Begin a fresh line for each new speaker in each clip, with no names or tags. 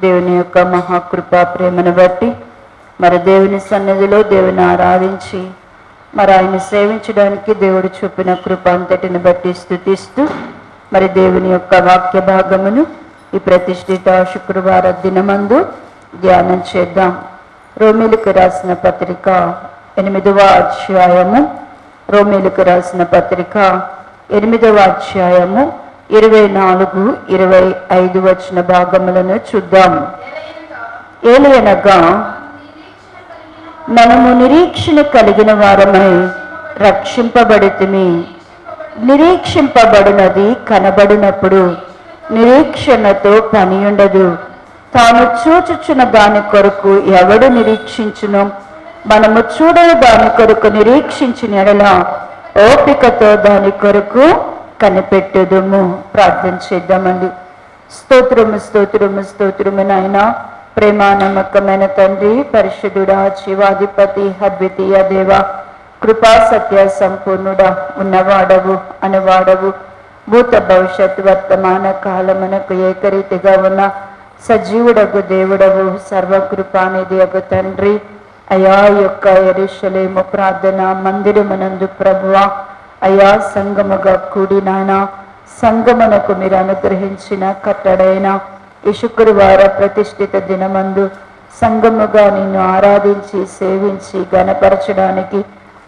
దేవుని యొక్క మహాకృపా ప్రేమను బట్టి మరి దేవుని సన్నిధిలో దేవుని ఆరాధించి మరి ఆయన సేవించడానికి దేవుడు చూపిన కృప అంతటిని బట్టి స్తుతిస్తూ మరి దేవుని యొక్క వాక్య భాగమును ఈ ప్రతిష్ఠిత శుక్రవార దినమందు ధ్యానం చేద్దాం. రోమీలకు రాసిన పత్రిక 8వ అధ్యాయము, రోమీలకు రాసిన పత్రిక 8వ అధ్యాయము 24-25 వచన భాగములను చూద్దాం. ఏలయనగా మనము నిరీక్షణ కలిగిన వారమై రక్షింపబడితిమి. నిరీక్షింపబడినది కనబడినప్పుడు నిరీక్షణతో పని ఉండదు. తాను చూచుచున్న దాని కొరకు ఎవడు నిరీక్షించును? మనము చూడని దాని కొరకు నిరీక్షించిన ఎడల ఓపికతో దాని కొరకు కనిపెట్టుదుము. ప్రార్థన చేద్దామండి. స్తోత్రము స్తోత్రము స్తోత్రము నాయనా, ప్రేమ నమ్మకమైన తండ్రి, పరిశుద్ధుడా, జీవాధిపతి, అద్వితీయ దేవ, కృపా సత్య సంపూర్ణుడా, ఉన్నవాడవు అనువాడవు, భూత భవిష్యత్ వర్తమాన కాలమునకు ఏకరీతిగా ఉన్న సజీవుడగు దేవుడవు, సర్వకృపానిధి అగు తండ్రి, అయా యొక్క యెరూషలేము ప్రార్థన మందిరమునందు ప్రభువా, అయా సంగముగా కూడినాయన సంగమునకు మీరు అనుగ్రహించిన కట్టడైన ఈ శుక్రవార ప్రతిష్ఠిత దినమందు సంగముగా నిన్ను ఆరాధించి సేవించి గణపరచడానికి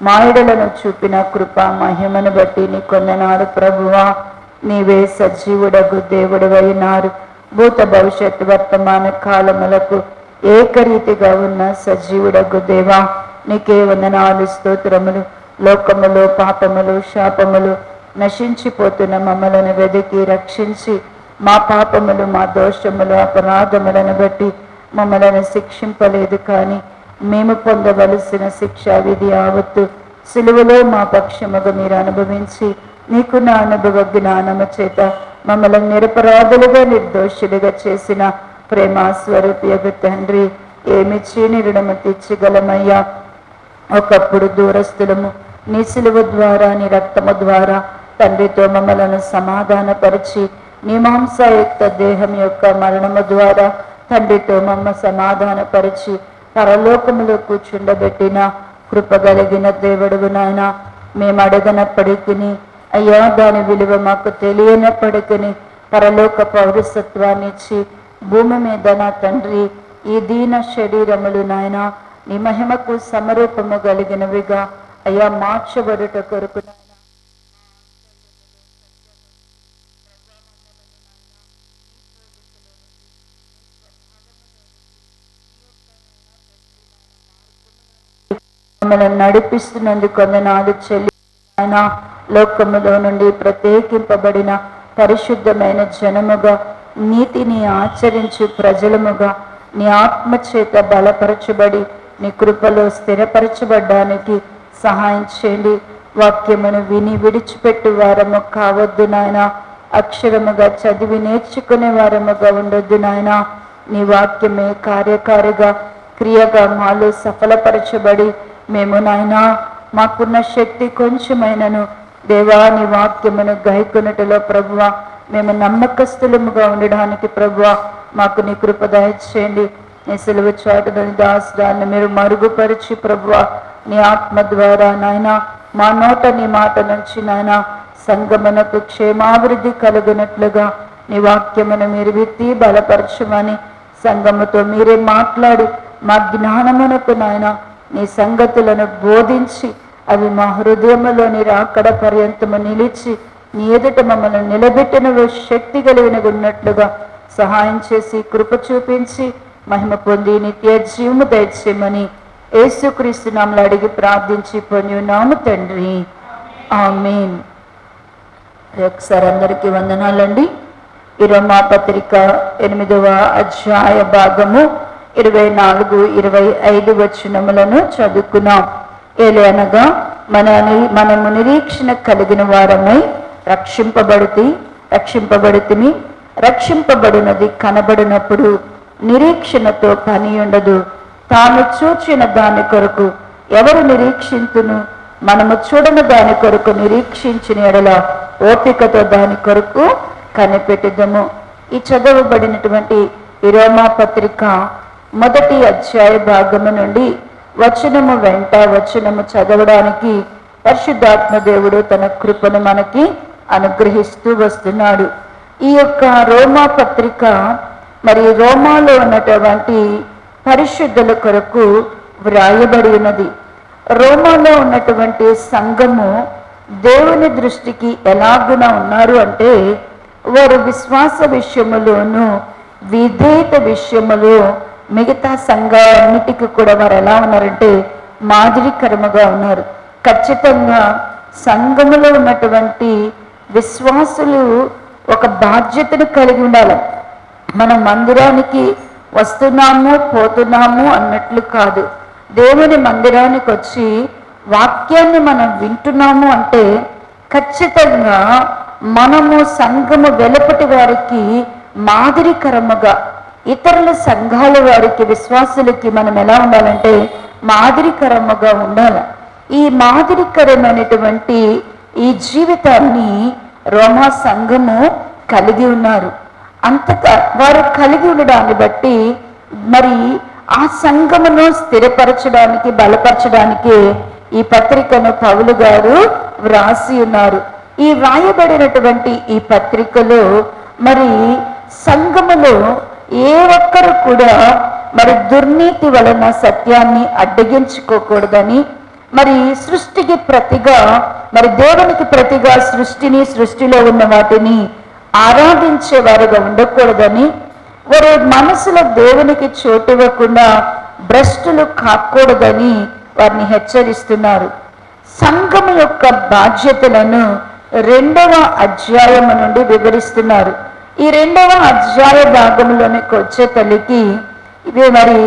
మాయడలను చూపిన కృపా మహిమను బట్టి నీ కొందనాడు ప్రభువా. నీవే సజీవుడగు దేవుడవైనారు. భూత భవిష్యత్ వర్తమాన కాలములకు ఏకరీతిగా ఉన్న సజీవుడగు దేవా, నీకే వందనాలు స్తోత్రములు. లోకములో పాపములు శాపములు నశించిపోతున్న మమ్మలను వెదికి రక్షించి మా పాపములు మా దోషములు అపరాధములను బట్టి మమ్మలను శిక్షింపలేదు, కానీ మేము పొందవలసిన శిక్షా విధి యావత్తు సిలువలో మా పక్షముగా మీరు అనుభవించి నీకున్న అనుభవ జ్ఞానము చేత మమ్మల్ని నిరపరాధులుగా నిర్దోషులుగా చేసిన ప్రేమ స్వరూపియగు తండ్రి, ఏమిచ్చి రుణము తీర్చగలమయ్యా? ఒకప్పుడు దూరస్తులము, నీ సిలువ ద్వారా నీ రక్తము ద్వారా తండ్రితో మమ్మలను సమాధానపరిచి నీ మాంసయుక్త దేహం యొక్క మరణము ద్వారా తండ్రితో మమ్మ సమాధానపరిచి పరలోకములో కూర్చుండబెట్టిన కృపగలిగిన దేవుడుగు నాయన, మేము అడగనప్పటికీ అయ్యా దాని విలువ మాకు తెలియనప్పటికీ పరలోక పౌరసత్వాన్ని ఇచ్చి భూమి మీద నా తండ్రి ఈ దీన శరీరములు నాయన నీ మహిమకు సమరూపము కలిగినవిగా అయ్యా మార్చబడుట కొరకు మమ్మల్ని నడిపిస్తున్నందుకు వందనాలు చెల్లి. ఆయన లోకములో నుండి ప్రత్యేకింపబడిన పరిశుద్ధమైన జనముగా నీతిని ఆచరించు ప్రజలముగా నీ ఆత్మచేత బలపరచబడి నీ కృపలో స్థిరపరచబడ్డానికి సహాయం చేయండి. వాక్యమును విని విడిచిపెట్టు వారము కావద్దు నాయన. అక్షరముగా చదివి నేర్చుకునే వారముగా ఉండొద్దు నాయన. నీ వాక్యమే కార్యకారిగా క్రియగా మాలో సఫలపరచబడి మేము నాయన మాకున్న శక్తి కొంచెమైనను దేవా నీ వాక్యమును గైకొనుటలో ప్రభువా మేము నమ్మకస్తులముగా ఉండడానికి ప్రభువా మాకు నీ కృప దయచేయండి. నీ సిలువ చాటుదని దాసుదాన్ని మీరు మరుగుపరిచి ప్రభువా నీ ఆత్మ ద్వారా నాయన మా నోట నీ మాట నుంచి నాయన సంగమునకు క్షేమాభివృద్ధి కలుగునట్లుగా నీ వాక్యమును మీరు విత్తి బలపరచమని సంగముతో మీరే మాట్లాడి మా జ్ఞానమునకు నాయన నీ సంగతులను బోధించి అవి మా హృదయములోని రాకడ పర్యంతము నిలిచి నీ ఎదుట మమ్మల్ని నిలబెట్టిన శక్తి కలిగిన ఉన్నట్లుగా సహాయం చేసి కృప చూపించి మహిమ పొంది నిత్య జీవము దయచేయమని యేసుక్రీస్తు నామములో అడిగి ప్రార్థించి పొందున్నాము తండ్రి, ఆమేన్. ఒకసారి అందరికీ వందనాలండి. ఈ రోమా పత్రిక 8వ అధ్యాయ భాగము 24-25 వచనములను చదువుకున్నాం. ఏలయనగా మనము నిరీక్షణ కలిగిన వారమై రక్షింపబడితిమి. రక్షింపబడినది కనబడినప్పుడు నిరీక్షణతో పని ఉండదు. తాను చూచిన దాని కొరకు ఎవరు నిరీక్షింతును? మనము చూడని దాని కొరకు నిరీక్షించిన ఎడల ఓపికతో దాని కొరకు కనిపెట్టుదము. ఈ చదవబడినటువంటి ఈ రోమా పత్రిక 1వ అధ్యాయ భాగము నుండి వచనము వెంట వచనము చదవడానికి పరిశుద్ధాత్మ దేవుడు తన కృపను మనకి అనుగ్రహిస్తూ వస్తున్నాడు. ఈ యొక్క రోమా పత్రిక మరి రోమాలో ఉన్నటువంటి పరిశుద్ధుల కొరకు వ్రాయబడి ఉన్నది. రోమాలో ఉన్నటువంటి సంఘము దేవుని దృష్టికి ఎలాగున ఉన్నారు అంటే, వారు విశ్వాస విషయములోను విధేయత విషయములో మిగతా సంఘాలన్నిటికీ కూడా వారు ఎలా ఉన్నారంటే మాదిరికరముగా ఉన్నారు. ఖచ్చితంగా సంఘములో ఉన్నటువంటి విశ్వాసులు ఒక బాధ్యతను కలిగి ఉండాలి. మనం మందిరానికి వస్తున్నాము పోతున్నాము అన్నట్లు కాదు. దేవుని మందిరానికి వచ్చి వాక్యాన్ని మనం వింటున్నాము అంటే ఖచ్చితంగా మనము సంఘము వెలుపటి వారికి మాదిరికరముగా, ఇతరుల సంఘాల వారికి విశ్వాసులకి మనం ఎలా ఉండాలంటే మాదిరికరముగా ఉండాలి. ఈ మాదిరికరమైనటువంటి ఈ జీవితాన్ని రోమా సంఘము కలిగి ఉన్నారు. అంతగా వారు కలిగి ఉండడాన్ని బట్టి మరి ఆ సంఘమును స్థిరపరచడానికి బలపరచడానికి ఈ పత్రికను పౌలు గారు వ్రాసి ఉన్నారు. ఈ వ్రాయబడినటువంటి ఈ పత్రికలో మరి సంఘములో ఏ ఒక్కరు కూడా మరి దుర్నీతి వలన సత్యాన్ని అడ్డగించుకోకూడదని, మరి సృష్టికి ప్రతిగా మరి దేవునికి ప్రతిగా సృష్టిలో ఉన్న వాటిని ఆరాధించేవారుగా ఉండకూడదని, వారి మనసులో దేవునికి చోటు ఇవ్వకుండా భ్రష్టులు కాకూడదని వారిని హెచ్చరిస్తున్నారు. సంఘము యొక్క బాధ్యతలను 2వ అధ్యాయము నుండి వివరిస్తున్నారు. ఈ 2వ అధ్యాయ భాగంలోనికి వచ్చే తల్లికి ఇవి మరి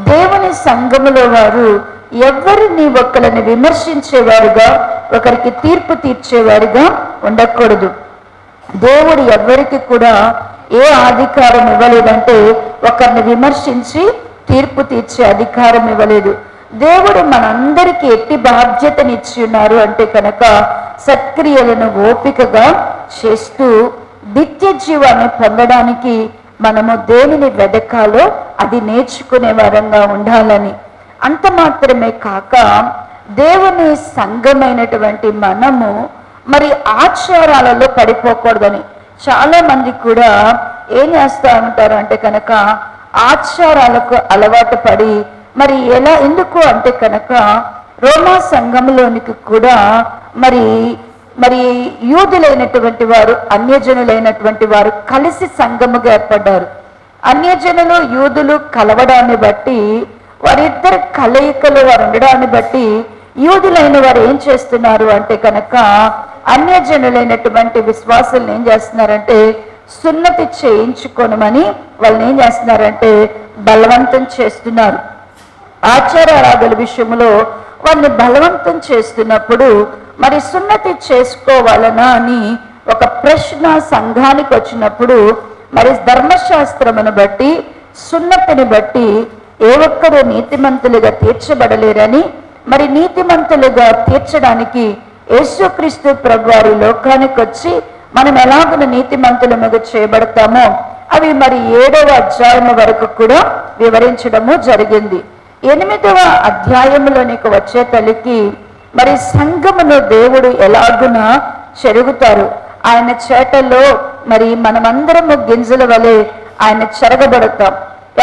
దేవుని సంఘములో వారు ఎవరిని ఒకరిని విమర్శించేవారుగా, ఒకరికి తీర్పు తీర్చేవారుగా ఉండకూడదు. దేవుడు ఎవరికి కూడా ఏ అధికారం ఇవ్వలేదంటే ఒకరిని విమర్శించి తీర్పు తీర్చే అధికారం ఇవ్వలేదు. దేవుడు మనందరికీ ఎట్టి బాధ్యతనిచ్చి ఉన్నారు అంటే కనుక సత్క్రియలను ఓపికగా చేస్తూ నిత్య జీవాన్ని పొందడానికి మనము దేనిని వెదకాలో అది నేర్చుకునే వారంగా ఉండాలని. అంత మాత్రమే కాక దేవుని సంఘమైనటువంటి మనము మరి ఆచారాలలో పడిపోకూడదని. చాలా మంది కూడా ఏం చేస్తూ ఉంటారు అంటే కనుక ఆచారాలకు అలవాటు పడి మరి ఎందుకు అంటే కనుక రోమా సంఘంలోనికి కూడా మరి మరి యూదులైనటువంటి వారు అన్యజనులైనటువంటి వారు కలిసి సంఘముగా ఏర్పడ్డారు. అన్యజనులు యూదులు కలవడాన్ని బట్టి వారిద్దరు కలయికలు వారు ఉండడాన్ని బట్టి యూదులైన వారు ఏం చేస్తున్నారు అంటే కనుక అన్యజనులైనటువంటి విశ్వాసులను ఏం చేస్తున్నారంటే సున్నతి చేయించుకోనమని వాళ్ళని ఏం చేస్తున్నారంటే బలవంతం చేస్తున్నారు. ఆచారాల విషయంలో వారిని బలవంతం చేస్తున్నప్పుడు మరి సున్నతి చేసుకోవాలనా అని ఒక ప్రశ్న సంఘానికి వచ్చినప్పుడు మరి ధర్మశాస్త్రమును బట్టి సున్నతిని బట్టి ఏ ఒక్కరూ నీతిమంతులుగా తీర్చబడలేరని, మరి నీతిమంతులుగా తీర్చడానికి యేసుక్రీస్తు ప్రభువారు లోకానికి వచ్చి మనం ఎలాగున నీతిమంతులముగా చేయబడతామో అవి మరి 7వ అధ్యాయం వరకు కూడా వివరించడము జరిగింది. 8వ అధ్యాయంలోనికి వచ్చే తల్లికి మరి సంఘములో దేవుడు ఎలాగున చెరుగుతారు, ఆయన చేటల్లో మరి మనమందరము గింజల వలె ఆయన చెరగబడతాం.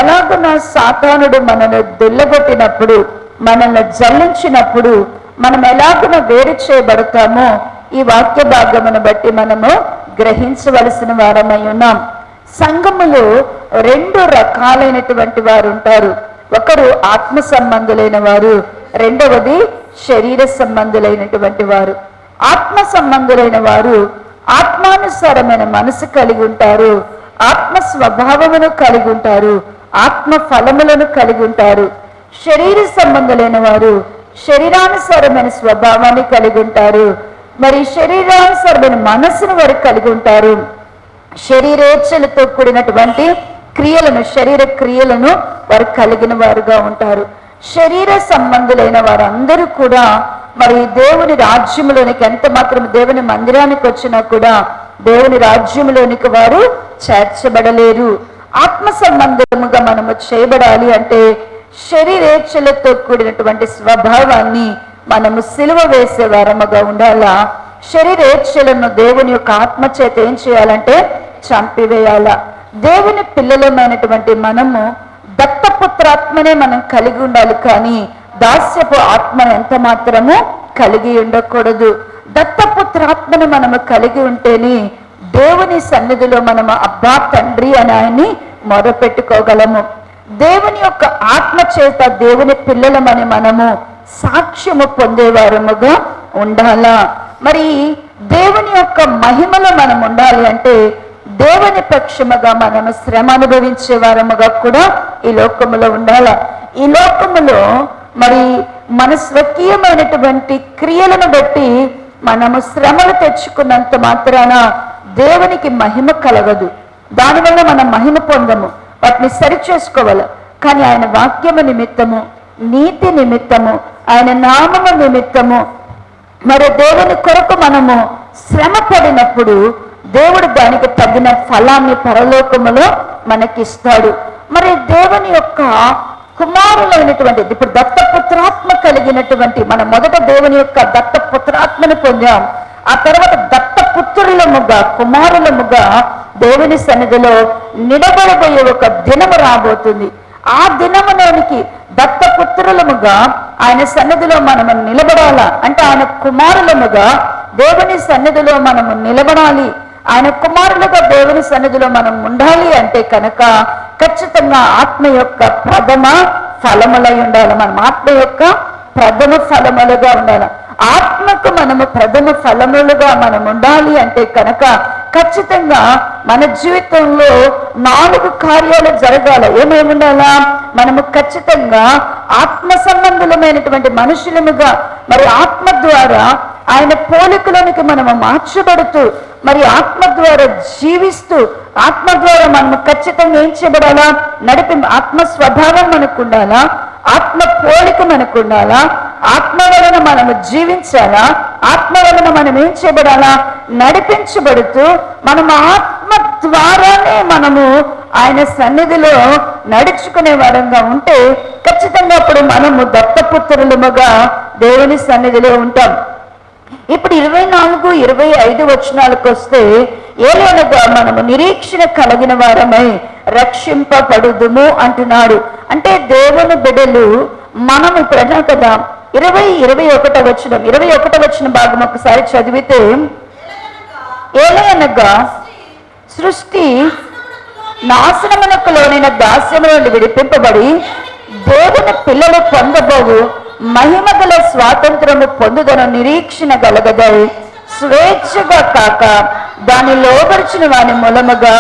ఎలాగున సాతానుడు మనల్ని దుల్లగొట్టినప్పుడు, మనల్ని జల్లించినప్పుడు మనం ఎలాగున వేరు చేయబడతామో ఈ వాక్య భాగమును బట్టి మనము గ్రహించవలసిన వారమై ఉన్నాం. సంఘములో 2 రకాలైనటువంటి వారు ఉంటారు. ఒకరు ఆత్మ సంబంధులైన వారు, రెండవది శరీర సంబంధులైనటువంటి వారు. ఆత్మ సంబంధులైన వారు ఆత్మానుసారమైన మనసు కలిగి ఉంటారు, ఆత్మ స్వభావమును కలిగి ఉంటారు, ఆత్మ ఫలములను కలిగి ఉంటారు. శరీర సంబంధులైన వారు శరీరానుసారమైన స్వభావాన్ని కలిగి ఉంటారు, మరి శరీరానుసారమైన మనస్సును వారు కలిగి ఉంటారు. శరీరేచ్ఛలతో కూడినటువంటి క్రియలను, శరీర క్రియలను వారు కలిగిన వారుగా ఉంటారు. శరీర సంబంధులైన వారందరూ కూడా మరి దేవుని రాజ్యంలోనికి ఎంత మాత్రం దేవుని మందిరానికి వచ్చినా కూడా దేవుని రాజ్యంలోనికి వారు చేర్చబడలేరు. ఆత్మ సంబంధం బిడ్డలముగా మనము చేయబడాలి అంటే శరీరేచ్ఛలతో కూడినటువంటి స్వభావాన్ని మనము సిలువ వేసే వారముగా ఉండాలా. శరీరేచ్ఛలను దేవుని యొక్క ఆత్మ చేత ఏం చేయాలంటే చంపివేయాలా. దేవుని పిల్లలమైనటువంటి మనము దత్తపుత్రాత్మనే మనం కలిగి ఉండాలి, కానీ దాస్యపు ఆత్మను ఎంత మాత్రము కలిగి ఉండకూడదు. దత్తపుత్రాత్మను మనము కలిగి ఉంటేనే దేవుని సన్నిధిలో మనము అబ్బా తండ్రి అని ఆయన్ని మొరపెట్టుకోగలము. దేవుని యొక్క ఆత్మ చేత దేవుని పిల్లలమని మనము సాక్ష్యము పొందేవారముగా ఉండాలా. మరి దేవుని యొక్క మహిమలో మనం ఉండాలి అంటే దేవుని పక్షముగా మనము శ్రమ అనుభవించే వారముగా కూడా ఈ లోకములో ఉండాలా. ఈ లోకములో మరి మన స్వకీయమైనటువంటి క్రియలను బట్టి మనము శ్రమలు తెచ్చుకున్నంత మాత్రాన దేవునికి మహిమ కలగదు. దానివల్ల మనం మహిమ పొందము, వాటిని సరి చేసుకోవాలి. కానీ ఆయన వాక్యము నిమిత్తము, నీతి నిమిత్తము, ఆయన నామము నిమిత్తము మరి దేవుని కొరకు మనము శ్రమ పడినప్పుడు దేవుడు దానికి తగిన ఫలాన్ని పరలోకములో మనకిస్తాడు. మరి దేవుని యొక్క కుమారులైనటువంటిది ఇప్పుడు దత్తపుత్రాత్మ కలిగినటువంటి మనం మొదట దేవుని యొక్క దత్తపుత్రాత్మను పొందాం. ఆ తర్వాత దత్తపుత్రులముగా కుమారులముగా దేవుని సన్నిధిలో నిలబడబోయే ఒక దినము రాబోతుంది. ఆ దినములోనికి దత్తపుత్రులముగా ఆయన సన్నిధిలో మనము నిలబడాలా అంటే ఆయన కుమారులముగా దేవుని సన్నిధిలో మనము నిలబడాలి. ఆయన కుమారులుగా దేవుని సన్నిధిలో మనం ఉండాలి అంటే కనుక ఖచ్చితంగా ఆత్మ యొక్క ప్రథమ ఫలములై ఉండాలి. మనం ఆత్మ యొక్క ప్రథమ ఫలములుగా ఉండాలి. ఆత్మకు మనము ప్రథమ ఫలములుగా మనం ఉండాలి అంటే కనుక ఖచ్చితంగా మన జీవితంలో 4 కార్యాలు జరగాలి. ఏమేమి ఉండాలా? మనము ఖచ్చితంగా ఆత్మ సంబంధులమైనటువంటి మనుషులముగా మరి ఆత్మ ద్వారా ఆయన పోలికలోనికి మనము మార్చబడుతూ మరి ఆత్మ ద్వారా జీవిస్తూ ఆత్మ ద్వారా మనము ఖచ్చితంగా ఏం చేయబడాలా? ఆత్మ స్వభావం మనకు ఉండాలా, ఆత్మ పోలిక మనకు ఉండాలా, ఆత్మ వలన మనము జీవించాలా, ఆత్మ వలన మనం ఏం చేయబడాలా? నడిపించబడుతూ మనము ఆత్మ ద్వారానే మనము ఆయన సన్నిధిలో నడుచుకునే వారంగా ఉంటే ఖచ్చితంగా అప్పుడు మనము దత్తపుత్రులముగా దేవుని సన్నిధిలో ఉంటాం. ఇప్పుడు 24, 25 వచనాలకు వస్తే ఏలనగా మనము నిరీక్షణ కలిగిన వారమై రక్షింపబడుదుము అంటున్నాడు. అంటే దేవుని బిడ్డలు మనం ఇప్పుడు అన్నా కదా 21 వచనం భాగం ఒకసారి చదివితే ఏలనగా సృష్టి నాశనమునకు లోనైన దాస్యము నుండి విడిపింపబడి దేవుని పిల్లలు పొందబోవు మహిమ గల స్వాతంత్రము పొందుదను నిరీక్షణ గలగదై స్వేచ్ఛగా కాక దాన్ని లోబరిచిన వాని మూలముగా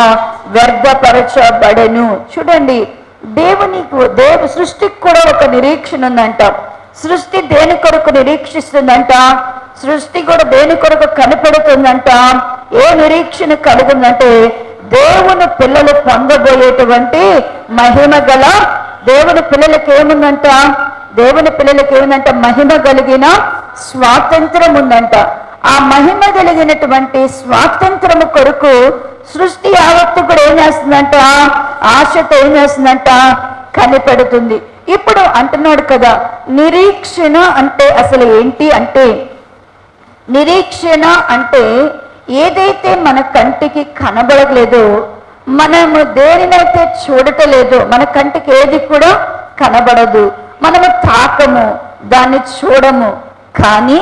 వ్యర్థపరచబడెను. చూడండి, సృష్టికి కూడా ఒక నిరీక్షణ ఉందంట. సృష్టి దేని కొరకు నిరీక్షిస్తుందంట? సృష్టి కూడా దేని కొరకు కనిపెడుతుందంట? ఏ నిరీక్షణ కలుగుందంటే దేవుని పిల్లలు పొందబోయేటువంటి మహిమ గల దేవుని పిల్లలకి ఏముందంట? దేవుని పిల్లలకి ఏముందంట? మహిమ కలిగిన స్వాతంత్రం ఉందంట. ఆ మహిమ కలిగినటువంటి స్వాతంత్రము కొరకు సృష్టి యావత్తు కూడా ఏం చేస్తుందంట? ఆశతో ఏం చేస్తుందంట? కనిపెడుతుంది. ఇప్పుడు అంటున్నాడు కదా, నిరీక్షణ అంటే అసలు ఏంటి అంటే, నిరీక్షణ అంటే ఏదైతే మన కంటికి కనబడలేదో, మనము దేనినైతే చూడటలేదో, మన కంటికి ఏది కూడా కనబడదు, మనము తాకము, దాన్ని చూడము, కానీ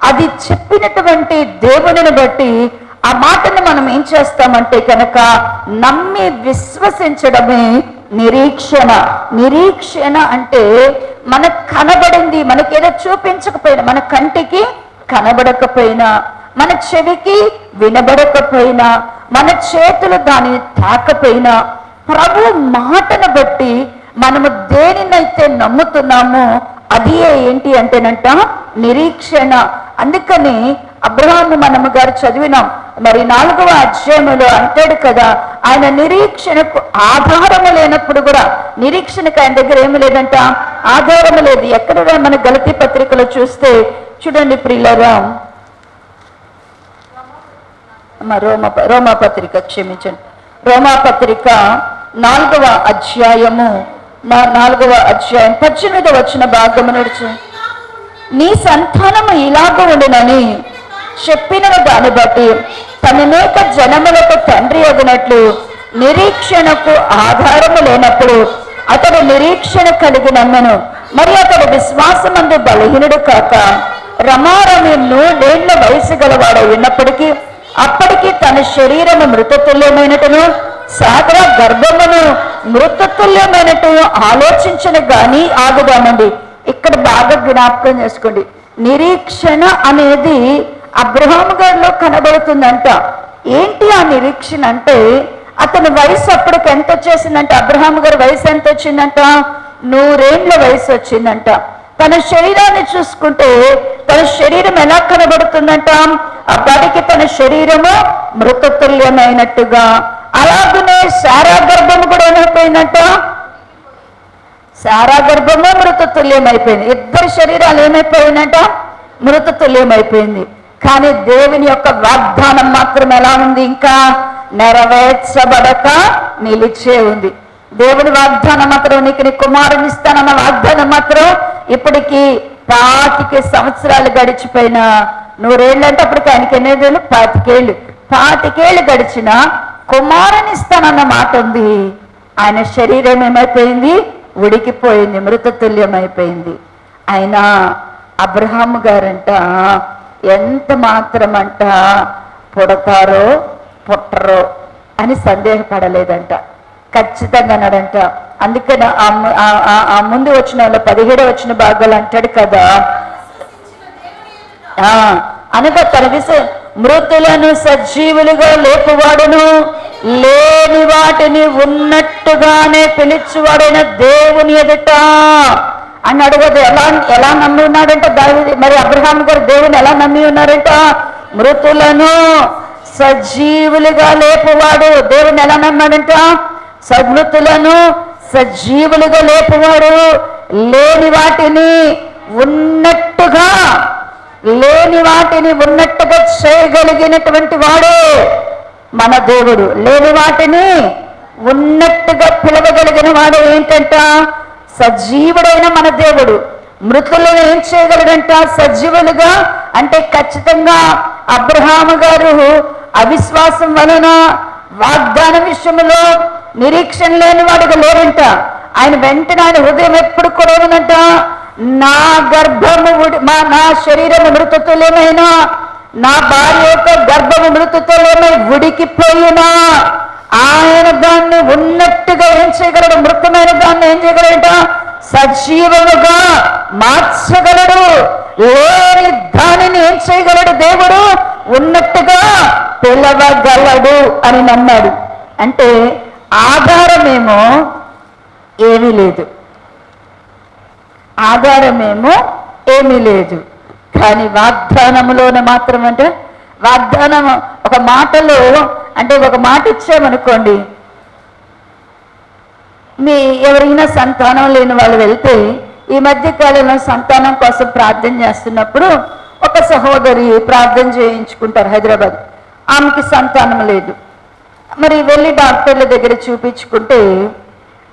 అది చెప్పినటువంటి దేవునిని బట్టి ఆ మాటను మనం ఏం చేస్తామంటే కనుక నమ్మి విశ్వసించడమే నిరీక్షణ. నిరీక్షణ అంటే మనకు కనబడింది, మనకేదో చూపించకపోయినా, మన కంటికి కనబడకపోయినా, మన చెవికి వినబడకపోయినా, మన చేతులు దానిని తాకపోయినా, ప్రభు మాటను బట్టి మనము దేనినైతే నమ్ముతున్నామో అది ఏంటి అంటేనంట నిరీక్షణ. అందుకని అబ్రహాము మనము గారు చదివినాం, మరి 4వ అధ్యాయంలో అంటాడు కదా, ఆయన నిరీక్షణకు ఆధారము లేనప్పుడు కూడా, నిరీక్షణకు ఆయన దగ్గర ఏమి లేదంట, ఆధారము లేదు. ఎక్కడ మన గలతీ పత్రికలో చూస్తే చూడండి ప్రియులారా, రోమా పత్రిక 5వ 4వ అధ్యాయము 4వ అధ్యాయం 18వ వచన భాగము నడుచు. నీ సంతానము ఇలాగ ఉండునని చెప్పిన దాన్ని బట్టి తననేక జనములకు తండ్రి అగినట్లు నిరీక్షణకు ఆధారము లేనప్పుడు అతడు నిరీక్షణ కలిగి నమ్మను. మరి అతడు విశ్వాసమందు బలహీనుడు కాక రమారమి 100 వయసు గలవాడై ఉన్నప్పటికీ అప్పటికి తన శరీరము మృతతుల్యమైనట్టును సాగర గర్భమును మృతతుల్యమైనట్టు ఆలోచించను గాని ఆగుదామండి. ఇక్కడ బాగా జ్ఞాపకం చేసుకోండి. నిరీక్షణ అనేది అబ్రహాము గారిలో కనబడుతుందంట. ఏంటి ఆ నిరీక్షణ అంటే, అతని వయసు అప్పటికి ఎంత వచ్చేసిందంట, అబ్రహాము గారి వయసు ఎంత వచ్చిందంట, 100 వయసు వచ్చిందంట. తన శరీరాన్ని చూసుకుంటే తన శరీరం ఎలా కనబడుతుందంట, అప్పటికి తన శరీరము మృతతుల్యమైనట్టుగా. అలాగనే శారా గర్భము కూడా ఏమైపోయిందంట, శారా గర్భము మృతతుల్యమైపోయింది. ఇద్దరి శరీరాలు ఏమైపోయిందంట, మృతతుల్యమైపోయింది. కానీ దేవుని యొక్క వాగ్దానం మాత్రం ఎలా ఉంది, ఇంకా నెరవేర్చబడక నిలిచే ఉంది. దేవుని వాగ్దానం మాత్రం నీకు నీ కుమారుని ఇస్తానన్న వాగ్దానం మాత్రం ఇప్పటికి 25 సంవత్సరాలు గడిచిపోయినా, 100 ఏళ్ళు అంటే అప్పటికి ఆయనకి ఎన్నేళ్ళు, 25 ఏళ్ళు గడిచిన కుమారుని ఇస్తానన్న మాట ఉంది. ఆయన శరీరం ఏమైపోయింది, ఉడికిపోయింది, మృతతుల్యమైపోయింది. ఆయన అబ్రహాము గారంట ఎంత మాత్రమంట పుడతారో పుట్టరో అని సందేహపడలేదంట, ఖచ్చితంగా అన్నాడంట. అందుకని ఆ ముందు వచ్చిన 17వ వచ్చిన భాగాలు అంటాడు కదా, అనగా తన విషయం మృతులను సజీవులుగా లేపువాడును లేని వాటిని ఉన్నట్టుగానే పిలిచివాడైన దేవుని ఎదుట అని అడగదు. ఎలా నమ్మి ఉన్నాడంట దావీదు, మరి అబ్రహాము గారు దేవుని ఎలా నమ్మి ఉన్నారంట, మృతులను సజీవులుగా లేపువాడు. దేవుని ఎలా నమ్మాడంట, మృతులను సజీవులుగా లేపువాడు, లేని వాటిని ఉన్నట్టుగా చేయగలిగినటువంటి వాడు మన దేవుడు. లేని వాటిని ఉన్నట్టుగా పిలవగలిగిన వాడు ఏంటంట, సజీవుడైన మన దేవుడు. మృతులను ఏం చేయగలడంట, సజీవులుగా. అంటే ఖచ్చితంగా అబ్రహాము గారు అవిశ్వాసం వలన వాగ్దాన విషయంలో నిరీక్షణ లేని వాడిగా లేరంట. ఆయన వెంటనే ఆయన హృదయం ఎప్పుడు కూడా ఏమనంట, నా గర్భము నా శరీరము మృతతుల్యమైన, నా భార్య యొక్క గర్భము మృతతుల్యమై ఉడికిపోయినా ఆయన దాన్ని ఉన్నట్టుగా ఏం చేయగలడు, మృతమైన దాన్ని ఏం చేయగలట, సజీవముగా మార్చగలడు. లేని దానిని ఏం చేయగలడు దేవుడు, ఉన్నట్టుగా పిలవగలడు అని నమ్మాడు. అంటే ఆధారమేమో ఏమీ లేదు, కానీ వాగ్దానములోనే మాత్రం అంటే వాగ్దానం ఒక మాటలో అంటే ఒక మాట ఇచ్చామనుకోండి, మీ ఎవరైనా సంతానం లేని వాళ్ళు వెళ్తే ఈ మధ్య కాలంలో సంతానం కోసం ప్రార్థన చేస్తున్నప్పుడు ఒక సహోదరి ప్రార్థన చేయించుకుంటారు హైదరాబాద్, ఆమెకి సంతానం లేదు. మరి వెళ్ళి డాక్టర్ల దగ్గర చూపించుకుంటే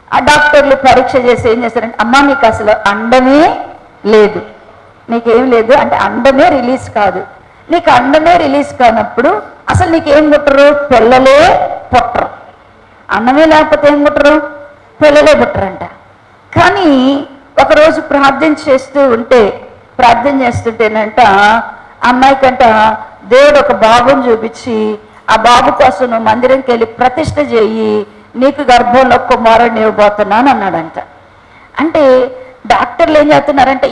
ఆ డాక్టర్లు పరీక్ష చేసి ఏం చేస్తారంటే, అమ్మ నీకు అసలు అండమే లేదు, నీకేం లేదు అంటే అండమే రిలీజ్ కాదు. నీకు అండమే రిలీజ్ కానప్పుడు అసలు నీకేం పుట్టరు, పిల్లలే పుట్టరు. అన్నమే లేకపోతే ఏం పుట్టరు, పిల్లలే పుట్టరంట. కానీ ఒకరోజు ప్రార్థన చేస్తుంటేనంట అమ్మాయికంట దేవుడు ఒక బాబుని చూపించి, ఆ బాబు కోసం నువ్వు మందిరంకి వెళ్ళి ప్రతిష్ఠ చేయి, నీకు గర్భంలో కుమారుడిని ఇవ్వబోతున్నాను అన్నాడంట. అంటే డాక్టర్లు ఏం చేస్తున్నారంటే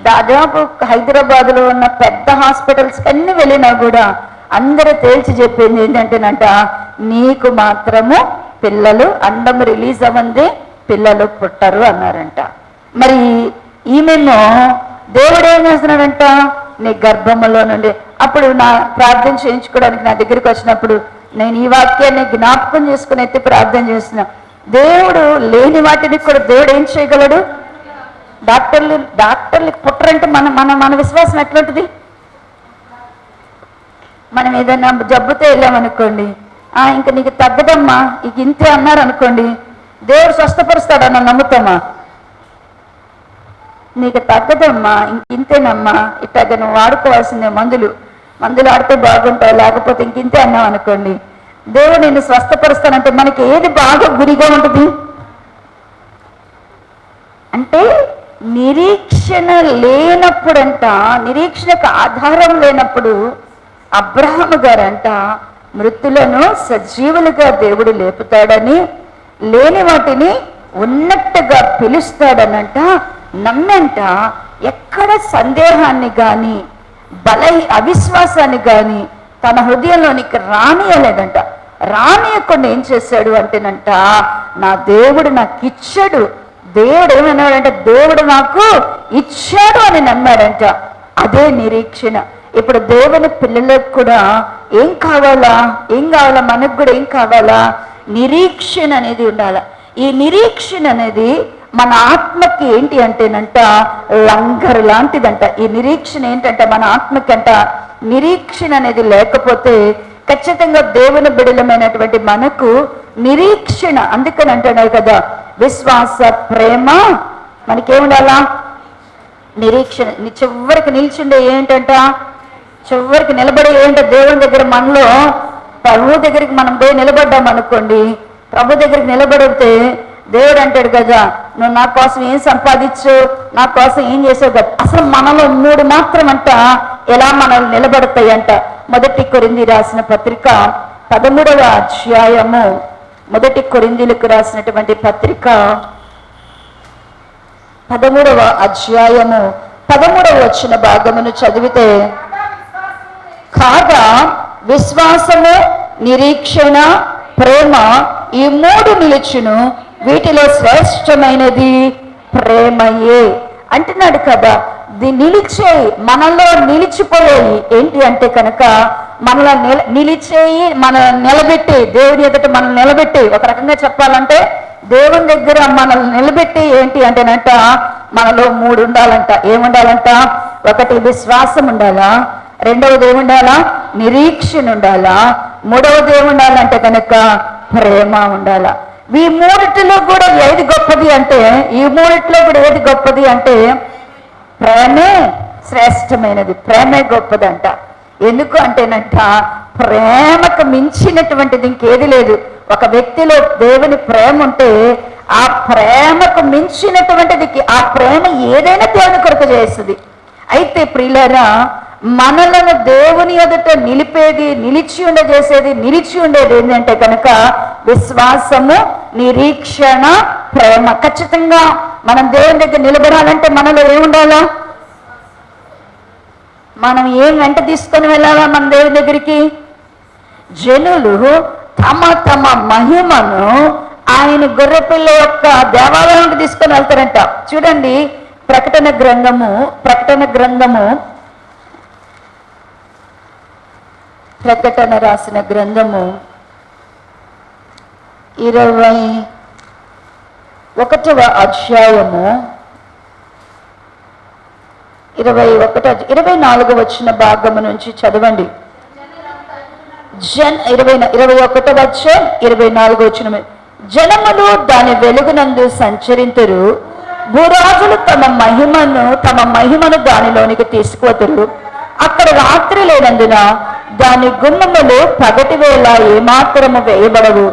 దాదాపు హైదరాబాద్లో ఉన్న పెద్ద హాస్పిటల్స్కి అన్ని వెళ్ళినా కూడా అందరూ తేల్చి చెప్పింది ఏంటంటేనంట, నీకు మాత్రము పిల్లలు అండం రిలీజ్ అవ్వంది, పిల్లలు పుట్టరు అన్నారంట. మరి ఈమెను దేవుడు ఏం చేస్తున్నాడంట, నీ గర్భంలో నుండి. అప్పుడు నా ప్రార్థన చేయించుకోవడానికి నా దగ్గరికి వచ్చినప్పుడు నేను ఈ వాక్యాన్ని జ్ఞాపకం చేసుకుని ఎత్తి ప్రార్థన చేస్తున్నా. దేవుడు లేని వాటిని కూడా దేవుడు ఏం చేయగలడు. డాక్టర్లు పుట్టరంటే మన విశ్వాసం ఎట్లుంటుంది. మనం ఏదైనా జబ్బుతో వెళ్ళామనుకోండి, ఇంకా నీకు తగ్గదమ్మా, ఇక ఇంతే అన్నారు అనుకోండి, దేవుడు స్వస్థపరుస్తాడన్న నమ్ముతామా? నీకు తగ్గదమ్మా, ఇంతేనమ్మా, ఇట్లాగ నువ్వు వాడుకోవాల్సిందే మందులు ఆడితే బాగుంటావు, లేకపోతే ఇంతే అన్నావు అనుకోండి, దేవుడు నిన్ను స్వస్థపరుస్తానంటే మనకి ఏది బాగా గురిగా ఉంటుంది అంటే నిరీక్షణ లేనప్పుడంట, నిరీక్షణకు ఆధారం లేనప్పుడు అబ్రహాము గారంట మృతులను సజీవులుగా దేవుడు లేపుతాడని, లేని వాటిని ఉన్నట్టుగా పిలుస్తాడనంట నమ్మంట. ఎక్కడ సందేహాన్ని కానీ అవిశ్వాసాన్ని కానీ తన హృదయంలోనికి రానియలేదంట. రానియకుండా ఏం చేశాడు అంటేనంట, నా దేవుడు నాకు ఇచ్చాడు, దేవుడు ఏమన్నాడంటే దేవుడు నాకు ఇచ్చాడు అని నమ్మాడంట. అదే నిరీక్షణ. ఇప్పుడు దేవుని పిల్లలకు కూడా ఏం కావాలా మనకు కూడా ఏం కావాలా? నిరీక్షణ అనేది ఉండాలి. ఈ నిరీక్షణ అనేది మన ఆత్మకి ఏంటి అంటేనంట లంగరు లాంటిదంట. ఈ నిరీక్షణ ఏంటంటే మన ఆత్మకి అంట నిరీక్షణ అనేది లేకపోతే ఖచ్చితంగా దేవుని బిడలమైనటువంటి మనకు నిరీక్షణ, అందుకని అంటున్నారు కదా విశ్వాస ప్రేమ మనకేముండాలా? నిరీక్షణ. చివరికి నిల్చుండే ఏంటంట, చివరికి నిలబడే ఏంటంటే దేవుని దగ్గర మనలో ప్రభు దగ్గరికి మనం నిలబడ్డాం అనుకోండి, ప్రభు దగ్గరికి నిలబడితే దేవుడు అంటాడు కదా, నువ్వు నా కోసం ఏం సంపాదించు, నా కోసం ఏం చేసావు కదా. అసలు మనలో 3 మాత్రం అంట ఎలా మనల్ని నిలబడతాయంట. మొదటి కొరింథీ రాసిన పత్రిక 13వ అధ్యాయము, మొదటి కొరింథీలకు రాసినటువంటి పత్రిక 13వ అధ్యాయము 13వ వచన భాగమును చదివితే, కాగా విశ్వాసము, నిరీక్షణ, ప్రేమ ఈ 3 నిలుచును, వీటిలో శ్రేష్టమైనది ప్రేమయే అంటున్నాడు కదా. నిలిచేయి, మనలో నిలిచిపోయేవి ఏంటి అంటే కనుక మనలో నిలిచేయి, మన నిలబెట్టి, దేవుని ఎదుట మనల్ని నిలబెట్టి, ఒక రకంగా చెప్పాలంటే దేవుని దగ్గర మనల్ని నిలబెట్టి ఏంటి అంటేనంట మనలో 3 ఉండాలంట. ఏముండాలంట? ఒకటి విశ్వాసం ఉండాలా, రెండవది ఏముండాలా? నిరీక్షణ ఉండాలా, మూడవది ఏముండాలంటే కనుక ప్రేమ ఉండాలా. ఈ 3లో కూడా ఏది గొప్పది అంటే, ఈ 3లో కూడా ఏది గొప్పది అంటే ప్రేమే శ్రేష్టమైనది, ప్రేమే గొప్పదంట. ఎందుకు అంటేనంట ప్రేమకు మించినటువంటిది ఇంకేది లేదు. ఒక వ్యక్తిలో దేవుని ప్రేమ ఉంటే ఆ ప్రేమకు మించినటువంటిది, ఆ ప్రేమ ఏదైనా దేవుని కొరకు చేస్తుంది. అయితే ప్రియులారా, మనలను దేవుని ఎదుట నిలిపేది, నిలిచి ఉండేది ఏంటంటే కనుక విశ్వాసము, నిరీక్షణ, ప్రేమ. ఖచ్చితంగా మనం దేవుని దగ్గర నిలబడాలంటే మనలో ఏముండాలా? మనం ఏం వెంట తీసుకొని వెళ్ళాలా మన దేవుని దగ్గరికి? జనులు తమ తమ మహిమను ఆయన గొర్రెపిల్ల యొక్క దేవాలయానికి తీసుకొని వెళ్తారంట. చూడండి, ప్రకటన గ్రంథము 21వ అధ్యాయము 24వ వచ్చిన భాగము నుంచి చదవండి. 21వ అధ్యాయం 24వ వచ్చిన, జనములు దాని వెలుగునందు సంచరింతురు, భూరాజులు తమ మహిమను దానిలోనికి తీసుకువతురు. అక్కడ రాత్రి లేనందున దాని గుమ్మములు పగటి వేళ ఏమాత్రము వేయబడవు.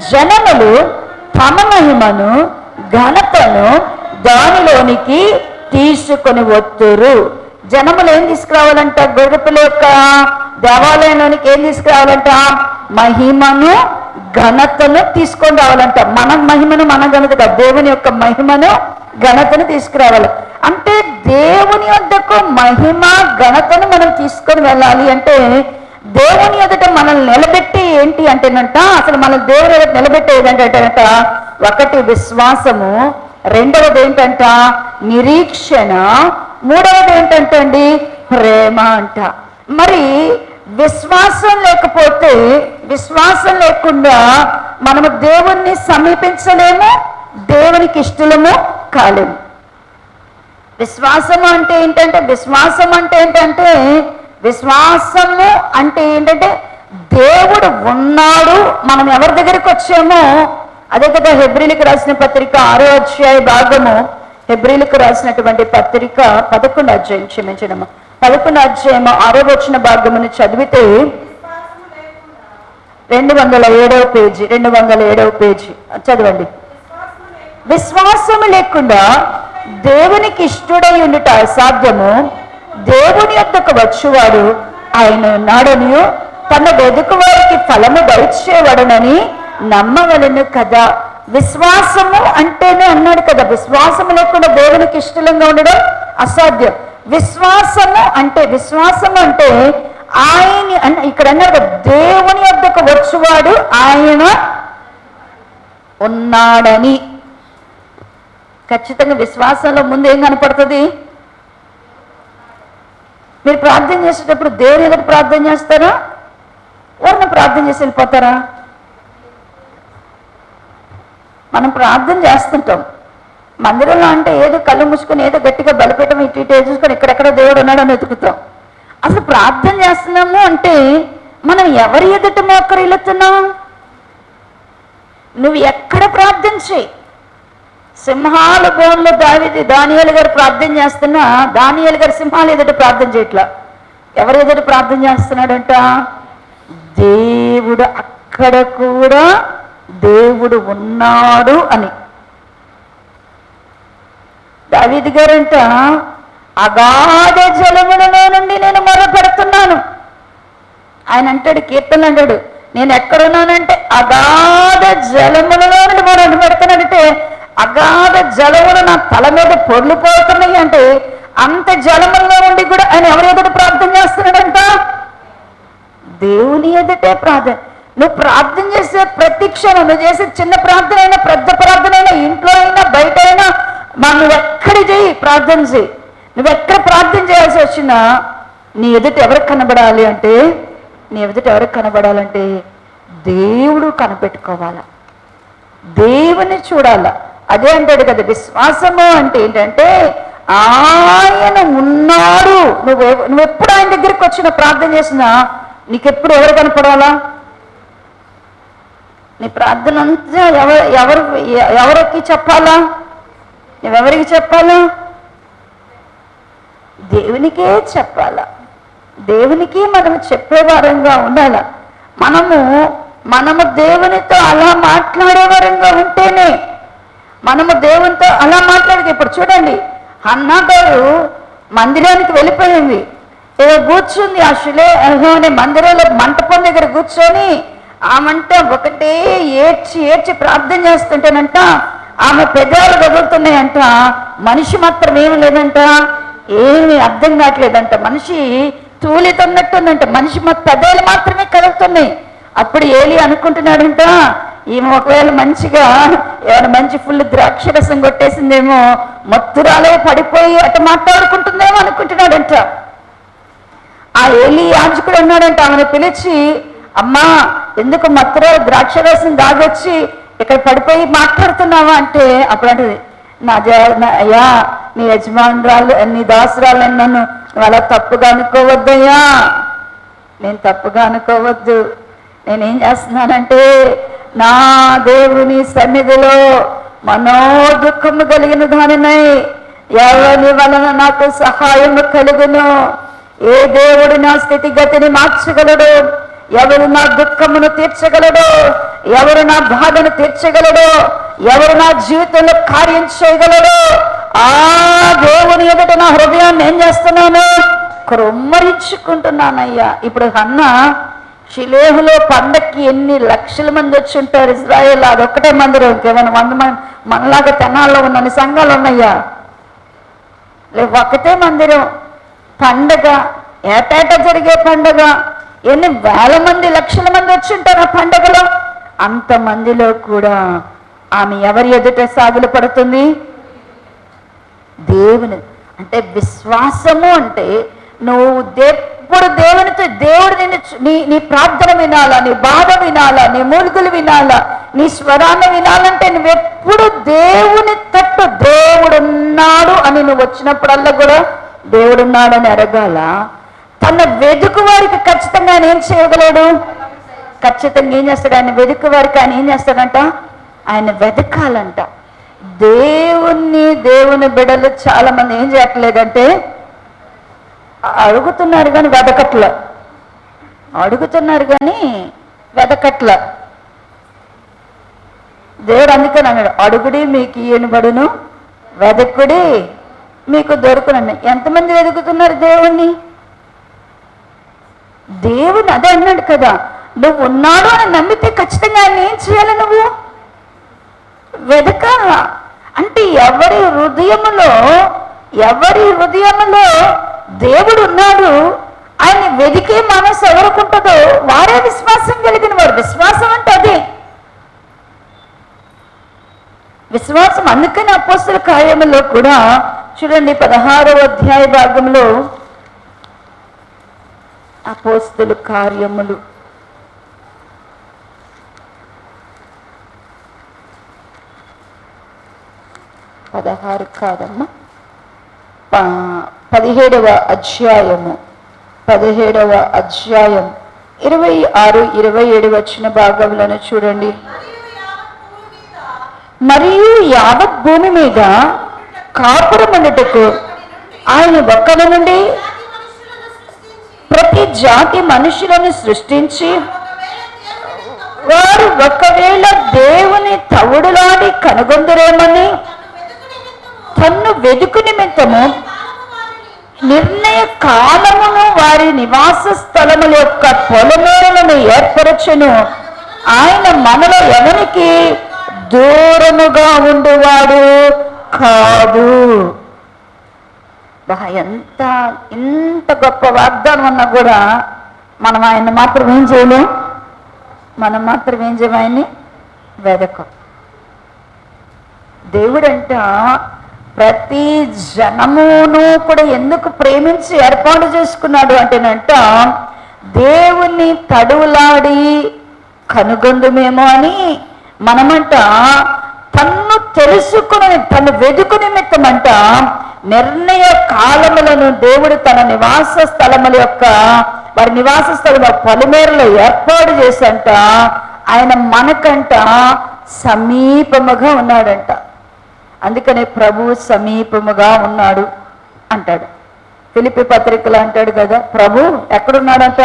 జనములు తమ మహిమను, ఘనతను దానిలోనికి తీసుకొని వత్తురు. జనములు ఏం తీసుకురావాలంట? గొర్రెపిల్ల యొక్క దేవాలయంలోనికి ఏం తీసుకురావాలంట? మహిమను, ఘనతను తీసుకొని రావాలంట. మన మహిమను, మన ఘనత, దేవుని యొక్క మహిమను, ఘనతను తీసుకురావాలి. అంటే దేవుని వద్దకు మహిమ, ఘనతను మనం తీసుకొని వెళ్ళాలి అంటే దేవుని ఎదుట మనల్ని నిలబెట్టి ఏంటి అంటేనంట, అసలు మన దేవుని ఎదుట నిలబెట్టేది ఏంటంటేనంట, ఒకటి విశ్వాసము, రెండవది ఏంటంట నిరీక్షణ, మూడవది ఏంటంటే అండి ప్రేమ అంట. మరి విశ్వాసం లేకుండా మనము దేవుణ్ణి సమీపించలేము, దేవునికి ఇష్టలము కాలేము. విశ్వాసము అంటే ఏంటంటే దేవుడు ఉన్నాడు. మనం ఎవరి దగ్గరికి వచ్చామో అదే కదా హెబ్రీలకు రాసిన పత్రిక 6వ అధ్యాయ భాగము, హెబ్రీలకు రాసినటువంటి పత్రిక 11వ అధ్యాయం, క్షమించడము 11వ అధ్యాయము 6వ వచన భాగమును చదివితే 207వ పేజీ, 207వ పేజీ చదవండి. విశ్వాసము లేకుండా దేవునికి ఇష్టడై ఉండుట అసాధ్యము. దేవుని యొద్దకు వచ్చువాడు ఆయన ఉన్నాడనియు తన వెదుకు వారికి ఫలము దయచేవాడనని నమ్మవలను కదా. విశ్వాసము అంటేనే అన్నాడు కదా, విశ్వాసము లేకుండా దేవునికి ఇష్టంగా ఉండడం అసాధ్యం. విశ్వాసము అంటే ఆయన ఇక్కడ అన్నాడు, దేవుని యొద్దకు వచ్చువాడు ఆయన ఉన్నాడని. ఖచ్చితంగా విశ్వాసంలో ముందు ఏం కనపడుతుంది? మీరు ప్రార్థన చేసేటప్పుడు దేవుని ఎదురు ప్రార్థన చేస్తారా, ఎవరిని ప్రార్థన చేసి వెళ్ళిపోతారా? మనం ప్రార్థన చేస్తుంటాం మందిరంలో, అంటే ఏదో కళ్ళు మూసుకొని ఏదో గట్టిగా బలిపెట్టం ఇటు ఇటు చూసుకొని ఎక్కడెక్కడ దేవుడు ఉన్నాడని వెతుకుతాం. అసలు ప్రార్థన చేస్తున్నాము అంటే మనం ఎవరి ఎదుట మోకరిల్లుతున్నాం? నువ్వు ఎక్కడ ప్రార్థన చేయి. సింహాల బోన్లో దానియేలు గారు ప్రార్థన చేస్తున్నా, దానియేలు గారు సింహాల ఎదుట ప్రార్థన చేయట్లా. ఎవరి ఎదుట ప్రార్థన చేస్తున్నాడంట? దేవుడు అక్కడ కూడా దేవుడు ఉన్నాడు అని. దావీదు గారంట, అగాధ జలములలో నుండి నేను మొరపెడుతున్నాను. ఆయన అంటాడు, కీర్తనలు అంటాడు, నేను ఎక్కడున్నానంటే అగాధ జలములలో నుండి మొరపెడుతున్నానంటే అగాధ జలములు నా తల మీద పొర్లిపోతున్నాయి అంటే అంత జలముల్లో ఉండి కూడా ఆయన ఎవరి ఎదుట ప్రార్థన చేస్తున్నాడంట? దేవుని ఎదుటే ప్రార్థన. నువ్వు ప్రార్థన చేసే ప్రతి క్షణం, నువ్వు చేసే చిన్న ప్రార్థన అయినా పెద్ద ప్రార్థన అయినా, ఇంట్లో అయినా బయట అయినా, నువ్వు ఎక్కడ చేయి ప్రార్థన చేయి. నువ్వు ఎక్కడ ప్రార్థన చేయాల్సి వచ్చినా నీ ఎదుట ఎవరికి కనబడాలి అంటే, దేవుడు కనిపెట్టుకోవాలా, దేవుని చూడాలా. అదే అంటాడు కదా, విశ్వాసము అంటే ఏంటంటే ఆయన ఉన్నాడు. నువ్వెప్పుడు ఆయన దగ్గరికి వచ్చిన ప్రార్థన చేసినా నీకెప్పుడు ఎవరు కనపడాలా? నీ ప్రార్థన అంతా ఎవరికి చెప్పాలా? నువ్వెవరికి చెప్పాలా? దేవునికే చెప్పాలా. దేవునికి మనం చెప్పేవారంగా ఉండాలా. మనము దేవునితో అలా మాట్లాడే వారంగా ఉంటేనే, మనము దేవునితో అలా మాట్లాడితే, ఇప్పుడు చూడండి, హన్నా గారు మందిరానికి వెళ్ళిపోయింది, ఏదో కూర్చుంది ఆ అనే మందిరంలో మంటపం దగ్గర కూర్చొని ఆమంట ఒకటే ఏడ్చి ప్రార్థన చేస్తుంటేనంట ఆమె పెదాలు కదులుతున్నాయంట. మనిషి మాత్రం ఏమి లేదంట, ఏమి అర్థం కావట్లేదంట. మనిషి తూలితున్నట్టుందంట, మనిషి పెదాలు మాత్రమే కదులుతున్నాయి. అప్పుడు ఏలి అనుకుంటున్నాడంట, ఈమె ఒకవేళ మంచిగా ఏమైనా మంచి ఫుల్ ద్రాక్షరసం కొట్టేసిందేమో, మత్తురాలే పడిపోయి అటు మాట్లాడుకుంటుందేమో అనుకుంటున్నాడంట. ఆ ఏలి యాజకుడు అన్నాడంట, ఆమెను పిలిచి, అమ్మా ఎందుకు మత్తురాలు ద్రాక్షరసం దాగొచ్చి ఇక్కడ పడిపోయి మాట్లాడుతున్నావా అంటే, అప్పుడు అంటది, అయ్యా నీ యజమానురాలు నీ దాసురాలు నన్ను అలా తప్పుగా అనుకోవద్దయ్యా, నేను తప్పుగా అనుకోవద్దు. నేనేం చేస్తున్నానంటే నా దేవుని సన్నిధిలో మనోదుఖము కలిగిన దానినై ఎవరి వలన నాకు సహాయము కలుగును. ఏ దేవుడు నా స్థితిగతిని మార్చగలడు? ఎవరు నా దుఃఖమును తీర్చగలడు? ఎవరు నా బాధను తీర్చగలడు? ఎవరు నా జీవితంలో కార్యం చేయగలడు? ఆ దేవుని ఎదుట నా హృదయాన్ని ఏం చేస్తున్నాను? క్రొమ్మరించుకుంటున్నానయ్యా. ఇప్పుడు హన్నా షిలోహులో పండక్కి ఎన్ని లక్షల మంది వచ్చి ఉంటారు ఇజ్రాయేల్, అదొక్కటే మందిరం. ఇంకేమైనా 100 మంది మనలాగా తెనాల్లో ఉన్న సంఘాలు ఉన్నాయా? లేవు, ఒకటే మందిరం. పండగ ఏటేటా జరిగే పండగ, ఎన్ని వేల మంది లక్షల మంది వచ్చి ఉంటారు ఆ పండగలో. అంతమందిలో కూడా ఆమె ఎవరి ఎదుట సాగులు పడుతుంది? దేవుని. అంటే విశ్వాసము అంటే నువ్వు ఎప్పుడు దేవునితో, దేవుడు నీ ప్రార్థన వినాలా, నీ బాధ వినాలా, నీ మూలుగులు వినాలా, నీ స్వరాన్ని వినాలంటే నువ్వెప్పుడు దేవుని తట్టు దేవుడున్నాడు అని నువ్వు వచ్చినప్పుడల్లా కూడా దేవుడున్నాడని అడగాల. తన వెదుకు వారికి ఖచ్చితంగా ఆయన ఏం చేయగలడు? ఖచ్చితంగా ఏం చేస్తాడు? ఆయన వెతుకు వారికి ఆయన ఏం చేస్తాడంట? ఆయన వెతకాలంట. దేవుని బిడ్డలు చాలా మంది ఏం చేయట్లేదంటే అడుగుతున్నారు కానీ వెతకట్ల, అడుగుతున్నారు కానీ వెతకట్ల. దేవుడు అందుకని అన్నాడు, అడుగుడి మీకు ఇయ్యబడును, వెదకుడి మీకు దొరుకునండి. ఎంతమంది వెతుకుతున్నారు దేవుణ్ణి? దేవుని అదే అన్నాడు కదా, నువ్వు ఉన్నాడు అని నమ్మితే ఖచ్చితంగా ఆయన ఏం చేయాలి? నువ్వు వెదకాల. అంటే ఎవరి హృదయములో దేవుడు ఉన్నాడు, ఆయన వెదికే మనసు ఎవరుకుంటుందో వారే విశ్వాసం కలిగిన వారు. విశ్వాసం అంటే అదే విశ్వాసం. అందుకని అపోస్తల కార్యములో కూడా చూడండి 16వ అధ్యాయ భాగంలో అపోస్తల కార్యములు 16 కాదమ్మా 17వ అధ్యాయము 26, 27 వచ్చిన భాగంలోనే చూడండి. మరియు యావత్ భూమి మీద కాపురముండుటకు ఆయన ఒక్కడి నుండి ప్రతి జాతి మనుషులను సృష్టించి, వారు ఒకవేళ దేవుని తవుడులాడి కనుగొందరేమని తన్ను వెదుకు నిమిత్తము నిర్ణయ కాలమును వారి నివాస స్థలముల యొక్క పొలమేరలను ఏర్పరచును. ఆయన మనలో ఎవరికి దూరముగా ఉండేవాడు కాదు. ఇంత గొప్ప వాగ్దానం ఉన్నా కూడా మనం ఆయన మాత్రం ఏం చేయలేం. ఆయన్ని వెదకం. దేవుడంట ప్రతి జనమును కూడా ఎందుకు ప్రేమించి ఏర్పాటు చేసుకున్నాడు అంటేనంట, దేవుణ్ణి తడువులాడి కనుగొందుమేమో అని మనమంట తన్ను తెలుసుకుని తను వెదుకు నిమిత్తమంట నిర్ణయ కాలములను దేవుడు తన నివాస స్థలముల యొక్క వారి నివాస స్థలం పొలిమేరలో ఏర్పాటు చేసంట ఆయన మనకంట సమీపముగా ఉన్నాడంట. అందుకనే ప్రభువు సమీపముగా ఉన్నాడు అంటాడు. ఫిలిప్పీ పత్రికలు అంటాడు కదా, ప్రభు ఎక్కడున్నాడంట?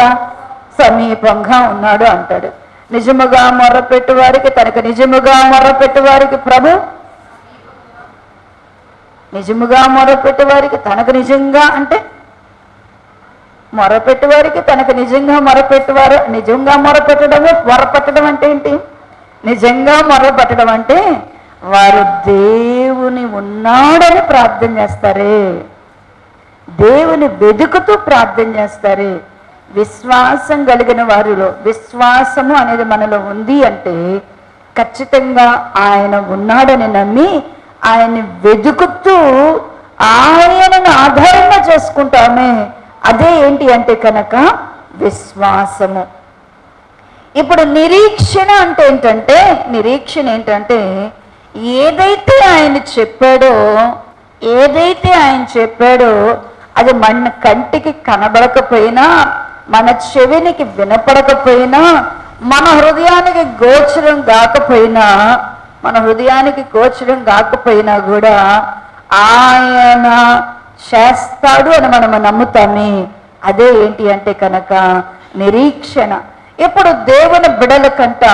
సమీపంగా ఉన్నాడు అంటాడు. నిజముగా మొర్రపెట్టు వారికి తనకు నిజముగా మొర్రపెట్టు వారికి ప్రభు నిజముగా మొర్రపెట్టు వారికి తనకు నిజంగా అంటే మొరపెట్టు వారికి తనకు నిజంగా మొరపెట్టువారు. నిజంగా మొరపెట్టడం అంటే ఏంటి? నిజంగా మొరపెట్టడం అంటే వారు దేవుని ఉన్నాడని ప్రార్థన చేస్తారే, దేవుని వెతుకుతూ ప్రార్థన చేస్తారే. విశ్వాసం కలిగిన వారిలో విశ్వాసము అనేది మనలో ఉంది అంటే ఖచ్చితంగా ఆయన ఉన్నాడని నమ్మి ఆయన్ని వెతుకుతూ ఆయనను ఆధారంగా చేసుకుంటామే. అదే ఏంటి అంటే కనుక విశ్వాసము. ఇప్పుడు నిరీక్షణ అంటే ఏంటంటే, నిరీక్షణ ఏంటంటే ఏదైతే ఆయన చెప్పాడో అది మన కంటికి కనబడకపోయినా, మన చెవినికి వినపడకపోయినా, మన హృదయానికి గోచరం కాకపోయినా కూడా ఆయన చేస్తాడు అని మనం నమ్ముతామే. అదే ఏంటి అంటే కనుక నిరీక్షణ. ఇప్పుడు దేవుని బిడల కంట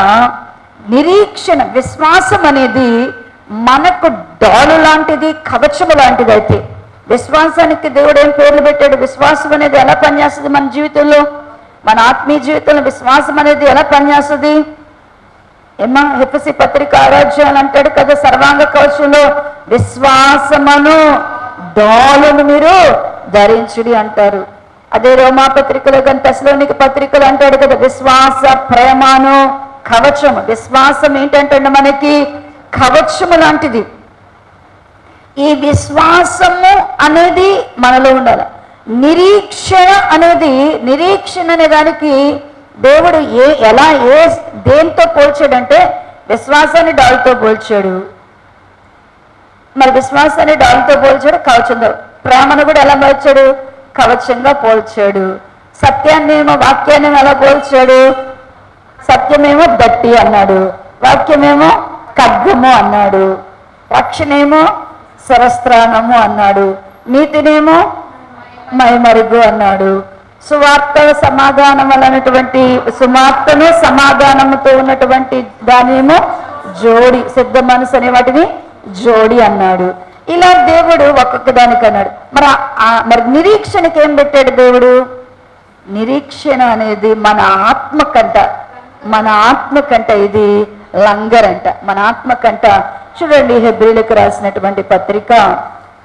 నిరీక్షణ విశ్వాసం అనేది మనకు డాలు లాంటిది, కవచము లాంటిది. అయితే విశ్వాసానికి దేవుడు ఏం పేర్లు పెట్టాడు? విశ్వాసం అనేది ఎలా పనిచేస్తుంది మన జీవితంలో, మన ఆత్మీయ జీవితంలో విశ్వాసం అనేది ఎలా పనిచేస్తుంది? ఏమా ఎఫెసీ పత్రిక 6వ అధ్యాయం అంటాడు కదా, సర్వాంగ కవచంలో విశ్వాసమును డాలును మీరు ధరించుడి అంటారు. అదే రోమా పత్రికలో కానీ తెస్సలోనిక పత్రికలు అంటాడు కదా, విశ్వాస ప్రేమను కవచము. విశ్వాసం ఏంటంటే మనకి కవచము లాంటిది. ఈ విశ్వాసము అనేది మనలో ఉండాలి. నిరీక్షణ అనే దానికి దేవుడు దేంతో పోల్చాడంటే విశ్వాసాన్ని డాల్తో పోల్చాడు. మరి విశ్వాసాన్ని డాల్తో పోల్చాడు, కవచంతో. ప్రేమను కూడా ఎలా పోల్చాడు? కవచంగా పోల్చాడు. సత్యాన్ని వాక్యాన్ని ఎలా పోల్చాడు? సత్యమేమో దట్టి అన్నాడు, వాక్యమేమో ఖడ్గము అన్నాడు, రక్షణేమో శరస్త్రాణము అన్నాడు, నీతినేమో మైమరుగు అన్నాడు. సువార్త సమాధానం అన్నటువంటి సువార్తను సమాధానముతో ఉన్నటువంటి దానేమో జోడి, సిద్ధ మనసు అనే వాటిని జోడి అన్నాడు. ఇలా దేవుడు ఒక్కొక్క దానికి అన్నాడు. మరి నిరీక్షణకి ఏం పెట్టాడు దేవుడు? నిరీక్షణ అనేది మన ఆత్మకంట ఇది లంగర్ అంట, మన ఆత్మకంట. చూడండి, హెబ్రీలకు రాసినటువంటి పత్రిక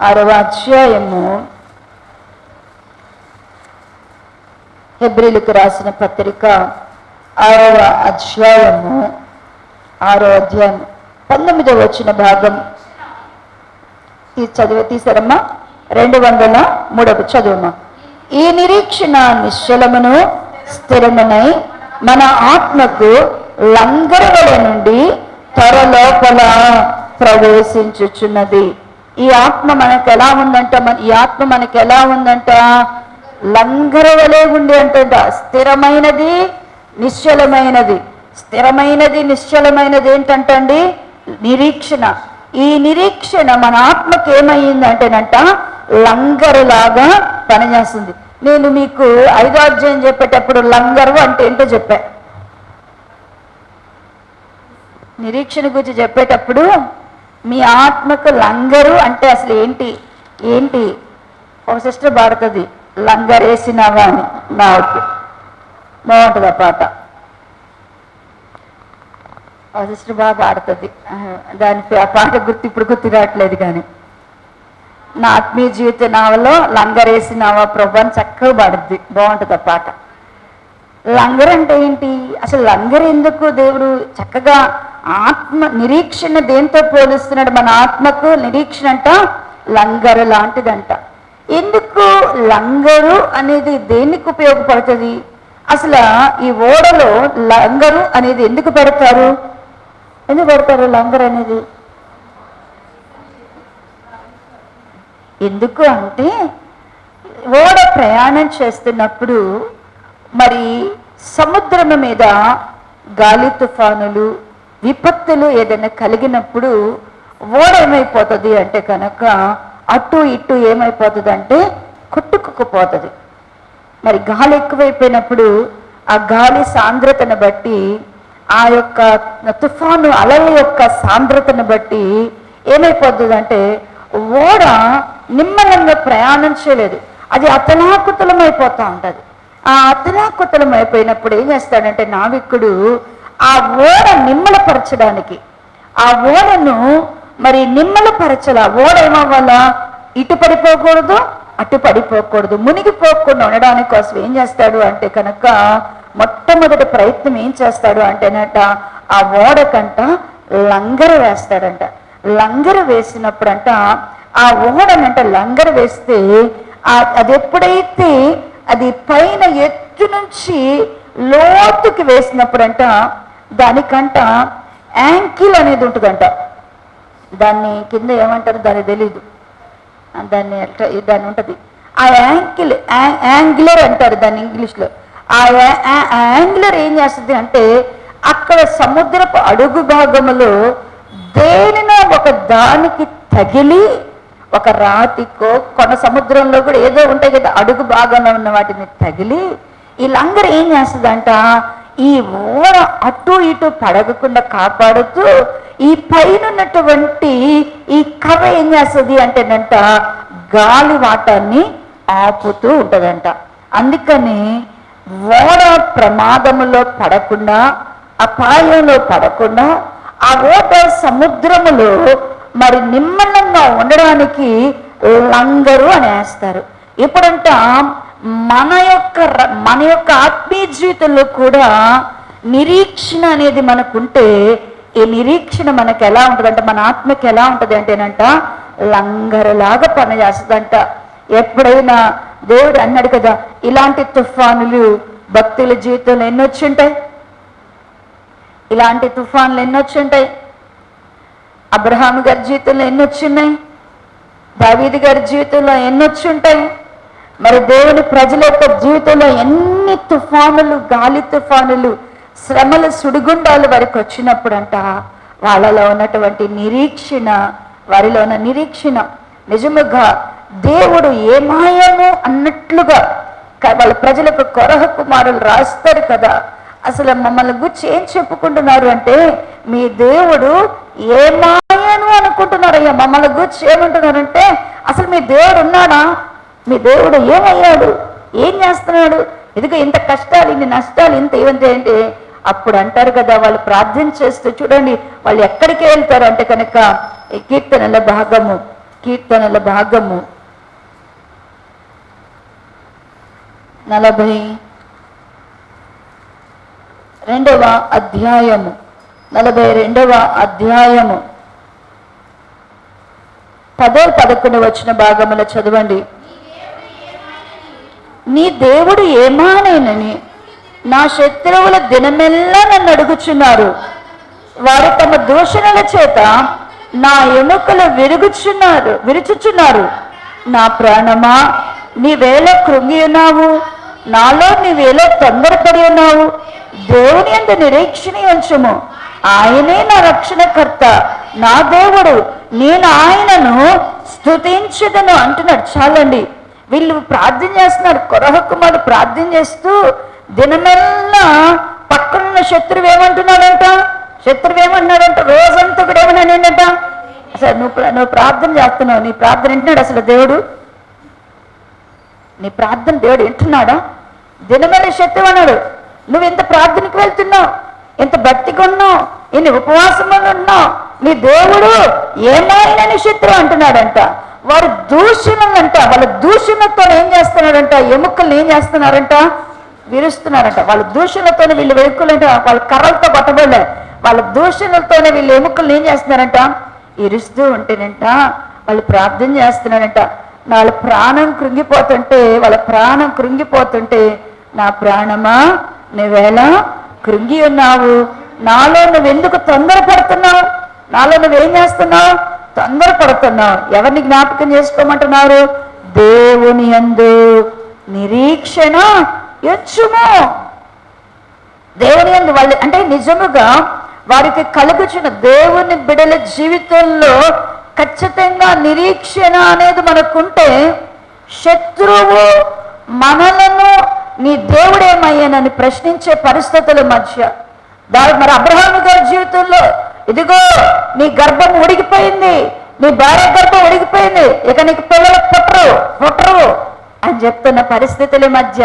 6వ అధ్యాయము, హెబ్రీలకు రాసిన పత్రిక 6వ అధ్యాయము 19వ వచ్చిన భాగం తీసారమ్మా. 203 చదువుమా. ఈ నిరీక్షణ నిశ్చలమును స్థిరమునై మన ఆత్మకు లంగరుల నుండి త్వరలోపల ప్రవేశించుచున్నది. ఈ ఆత్మ మనకు ఎలా ఉందంట? లంగరు వలె ఉండి అంటుంట. స్థిరమైనది నిశ్చలమైనది ఏంటంటండి? నిరీక్షణ. ఈ నిరీక్షణ మన ఆత్మకి ఏమైందంటేనంట లంగరులాగా పనిచేస్తుంది. నేను మీకు 5వ అధ్యాయం చెప్పేటప్పుడు లంగరు అంటే ఏంటో చెప్పా. నిరీక్షణ గురించి చెప్పేటప్పుడు మీ ఆత్మకు లంగరు అంటే అసలు ఏంటి ఒక సిస్టర్ పాడుతుంది, లంగరేసినవా అని. నాకు బాగుంటుంది ఆ పాట, ఆ సిస్టర్ బాగా పాడుతుంది. ఆ పాట ఇప్పుడు గుర్తు రావట్లేదు, కానీ నా ఆత్మీయ జీవిత నావలో లంగరేసినవా ప్రభు అని చక్కగా పాడుద్ది, బాగుంటుంది ఆ పాట. లంగర్ అంటే ఏంటి? అసలు లంగర్ ఎందుకు దేవుడు చక్కగా ఆత్మ నిరీక్షణ దేంతో పోలుస్తున్నాడు? మన ఆత్మకు నిరీక్షణ అంట లంగరు లాంటిదంట. ఎందుకు లంగరు అనేది దేనికి ఉపయోగపడుతుంది? అసలు ఈ ఓడలో లంగరు అనేది ఎందుకు పెడతారు లంగర్ అనేది? ఎందుకు అంటే ఓడ ప్రయాణం చేస్తున్నప్పుడు మరి సముద్రం మీద గాలి తుఫానులు విపత్తులు ఏదైనా కలిగినప్పుడు ఓడ ఏమైపోతుంది అంటే కనుక అటు ఇటు ఏమైపోతుంది అంటే కొట్టుకుపోతుంది. మరి గాలి ఎక్కువైపోయినప్పుడు ఆ గాలి సాంద్రతను బట్టి, ఆ యొక్క తుఫాను అలల యొక్క సాంద్రతను బట్టి ఏమైపోతుంది అంటే ఓడ నిమ్మలంగా ప్రయాణం చేయలేదు, అది అతలాకుతలం అయిపోతూ ఉంటుంది. ఆ అతలాకుతలం అయిపోయినప్పుడు ఏం చేస్తాడంటే నావికుడు ఆ ఓడ నిమ్మలపరచడానికి, ఆ ఓడను మరి నిమ్మలపరచాల. ఓడ ఏమవ్వాలా? ఇటు పడిపోకూడదు, అటు పడిపోకూడదు, మునిగిపోకుండా ఉండడానికి కోసం ఏం చేస్తాడు అంటే కనుక మొట్టమొదటి ప్రయత్నం ఏం చేస్తాడు అంటేనట ఆ ఓడకంట లంగర వేస్తాడంట. లంగర వేసినప్పుడంట ఆ ఓడనంట లంగర వేస్తే అది ఎప్పుడైతే అది పైన ఎత్తు నుంచి లోతుకి వేసినప్పుడంట దానికంట యాంకిల్ అనేది ఉంటుందంట. దాన్ని కింద ఏమంటారు దాన్ని తెలీదు, దాన్ని ఉంటుంది. ఆ యాంగిలర్ అంటారు దాన్ని ఇంగ్లీష్లో. ఆ యాంగిలర్ ఏం చేస్తుంది అంటే అక్కడ సముద్రపు అడుగు భాగములో దేనినో ఒక దానికి తగిలి, ఒక రాతికో కొన సముద్రంలో కూడా ఏదో ఉంటాయి కదా అడుగు భాగంలో ఉన్న వాటిని తగిలి ఈ లంగర్ ఏం చేస్తుందంట ఈ ఓడ అటు ఇటు పడగకుండా కాపాడుతూ ఈ పైన ఉన్నటువంటి ఈ కర్ర ఏం చేస్తుంది అంటేనంట గాలి వాటాన్ని ఆపుతూ ఉంటుందంట. అందుకని ఓడ ప్రమాదములో పడకుండా, అపాయంలో పడకుండా ఆ ఓడ సముద్రములో మరి నిమ్మలంగా ఉండడానికి లంగరు అనేస్తారు. ఇప్పుడంట మన యొక్క ఆత్మీయ జీవితంలో కూడా నిరీక్షణ అనేది మనకుంటే ఈ నిరీక్షణ మనకు ఎలా ఉంటుంది అంటే మన ఆత్మకి ఎలా ఉంటుంది అంటేనంట లంగరులాగా పనిచేస్తుందంట. ఎప్పుడైనా దేవుడు అన్నాడు కదా, ఇలాంటి తుఫానులు భక్తుల జీవితంలో ఎన్నొచ్చుంటాయి, ఇలాంటి తుఫానులు ఎన్నొచ్చుంటాయి. అబ్రహాము గారి జీవితంలో ఎన్నొచ్చున్నాయి, దావీదు గారి జీవితంలో ఎన్నొచ్చుంటాయి. మరి దేవుని ప్రజల యొక్క జీవితంలో ఎన్ని తుఫానులు, గాలి తుఫానులు, శ్రమల సుడిగుండాలు వారికి వచ్చినప్పుడంట వాళ్ళలో ఉన్నటువంటి నిరీక్షణ, వారిలో ఉన్న నిరీక్షణ నిజముగా దేవుడు ఏమాయము అన్నట్లుగా వాళ్ళ ప్రజలకు కొరహ కుమారులు రాస్తారు కదా. అసలు మమ్మల్ని గురించి ఏం చెప్పుకుంటున్నారు అంటే, మీ దేవుడు ఏమాయను అనుకుంటున్నారు. అయ్యా మమ్మల్ని గురించి ఏమంటున్నారంటే, అసలు మీ దేవుడు ఉన్నాడా? మీ దేవుడు ఏమయ్యాడు? ఏం చేస్తున్నాడు? ఇదిగో ఇంత కష్టాలు, ఇన్ని నష్టాలు, ఇంత ఏమంటే అంటే అప్పుడు అంటారు కదా, వాళ్ళు ప్రార్థన చేస్తూ చూడండి వాళ్ళు ఎక్కడికి వెళ్తారు అంటే కనుక ఈ కీర్తనల భాగము 42వ అధ్యాయము 10-11 వచ్చిన భాగముల చదవండి. నీ దేవుడు ఏమానేనని నా శత్రువుల దినమెల్లా నన్ను అడుగుచున్నారు. వారు తమ దూషణల చేత నా ఎముకలు విరుచుచున్నారు. నా ప్రాణమా, నీవేళ కృంగి ఉన్నావు, నాలో నీవేళ తొందరపడి ఉన్నావు. దేవుని యందు నిరీక్షణ ఉంచుము, ఆయనే నా రక్షణకర్త, నా దేవుడు, నేను ఆయనను స్తుతించుదను అంటున్నాడు. చాలండి, వీళ్ళు ప్రార్థన చేస్తున్నారు. కొరహ కుమారుడు ప్రార్థన చేస్తూ దినమెల్లా పక్కనున్న శత్రువు ఏమంటున్నాడంట, రోజంతా కూడా ఏమన్నాడంట, అసలు నువ్వు ప్రార్థన చేస్తున్నావు, నీ ప్రార్థన వింటున్నాడు అసలు దేవుడు? నీ ప్రార్థన దేవుడు వింటున్నాడా? దినమెల్లా శత్రువు అన్నాడు, నువ్వు ఎంత ప్రార్థనకు వెళ్తున్నావు, ఎంత భక్తిగా ఉన్నావు, ఎన్ని ఉపవాసంలో ఉన్నావు, నీ దేవుడు ఏమాయనని శత్రువు అంటున్నాడంట. వారు దూషణలంట, వాళ్ళ దూషణతో ఏం చేస్తున్నాడంట, ఎముకల్ని ఏం చేస్తున్నారంట, విరుస్తున్నారంట. వాళ్ళ దూషణలతోనే వీళ్ళు వెనుకలంట, వాళ్ళ కర్రలతో కొట్టబడలే, వాళ్ళ దూషణలతోనే వీళ్ళు ఎముకల్ని ఏం చేస్తున్నారంట, ఇరుస్తూ ఉంటేనంట వాళ్ళు ప్రార్థన చేస్తున్నారంట. వాళ్ళ ప్రాణం కృంగిపోతుంటే నా ప్రాణమా నువ్వేళ కృంగి ఉన్నావు, నాలో నువ్వెందుకు తొందరపడుతున్నావు, నాలో నువ్వేం చేస్తున్నావు, తొందరపడుతున్నావు. ఎవరిని జ్ఞాపకం చేసుకోమంటున్నారు? దేవుని యందు నిరీక్షణ ఉంచుము. దేవుని యందు వాళ్ళు అంటే నిజముగా వారికి కలుగుచున్న దేవుని బిడల జీవితంలో ఖచ్చితంగా నిరీక్షణ అనేది మనకుంటే శత్రువు మనలను నీ దేవుడేమయ్యానని ప్రశ్నించే పరిస్థితుల మధ్య మరి అబ్రహాము గారి జీవితంలో ఇదిగో నీ గర్భం ఉడికిపోయింది, నీ భార్య గర్భం ఉడికిపోయింది, ఇక నీకు పిల్లలు పుట్టరు అని చెప్తున్న పరిస్థితుల మధ్య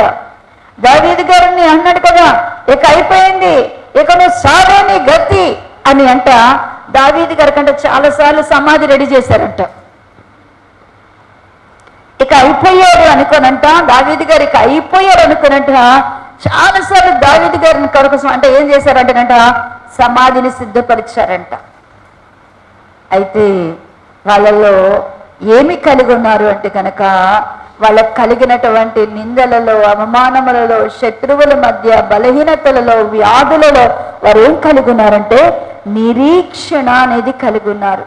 దావీదు గారిని అన్నాడు కదా, ఇక అయిపోయింది, ఇక నువ్వు సాగే నీ గతి అని అంట. దావీదు గారి కంటే చాలాసార్లు సమాధి రెడీ చేశారంట. ఇక అయిపోయాడు అనుకోనంట, దావీదు గారు ఇక అయిపోయాడు అనుకోనంట. చాలాసార్లు దావీదు గారిని కొరకు అంటే ఏం చేశారంటేనంట, సమాధిని సిద్ధపరిచారంట. అయితే వాళ్ళలో ఏమి కలిగి ఉన్నారు అంటే కనుక వాళ్ళకు కలిగినటువంటి నిందలలో, అవమానములలో, శత్రువుల మధ్య, బలహీనతలలో, వ్యాధులలో వారు ఏం కలిగి ఉన్నారంటే నిరీక్షణ అనేది కలిగి ఉన్నారు.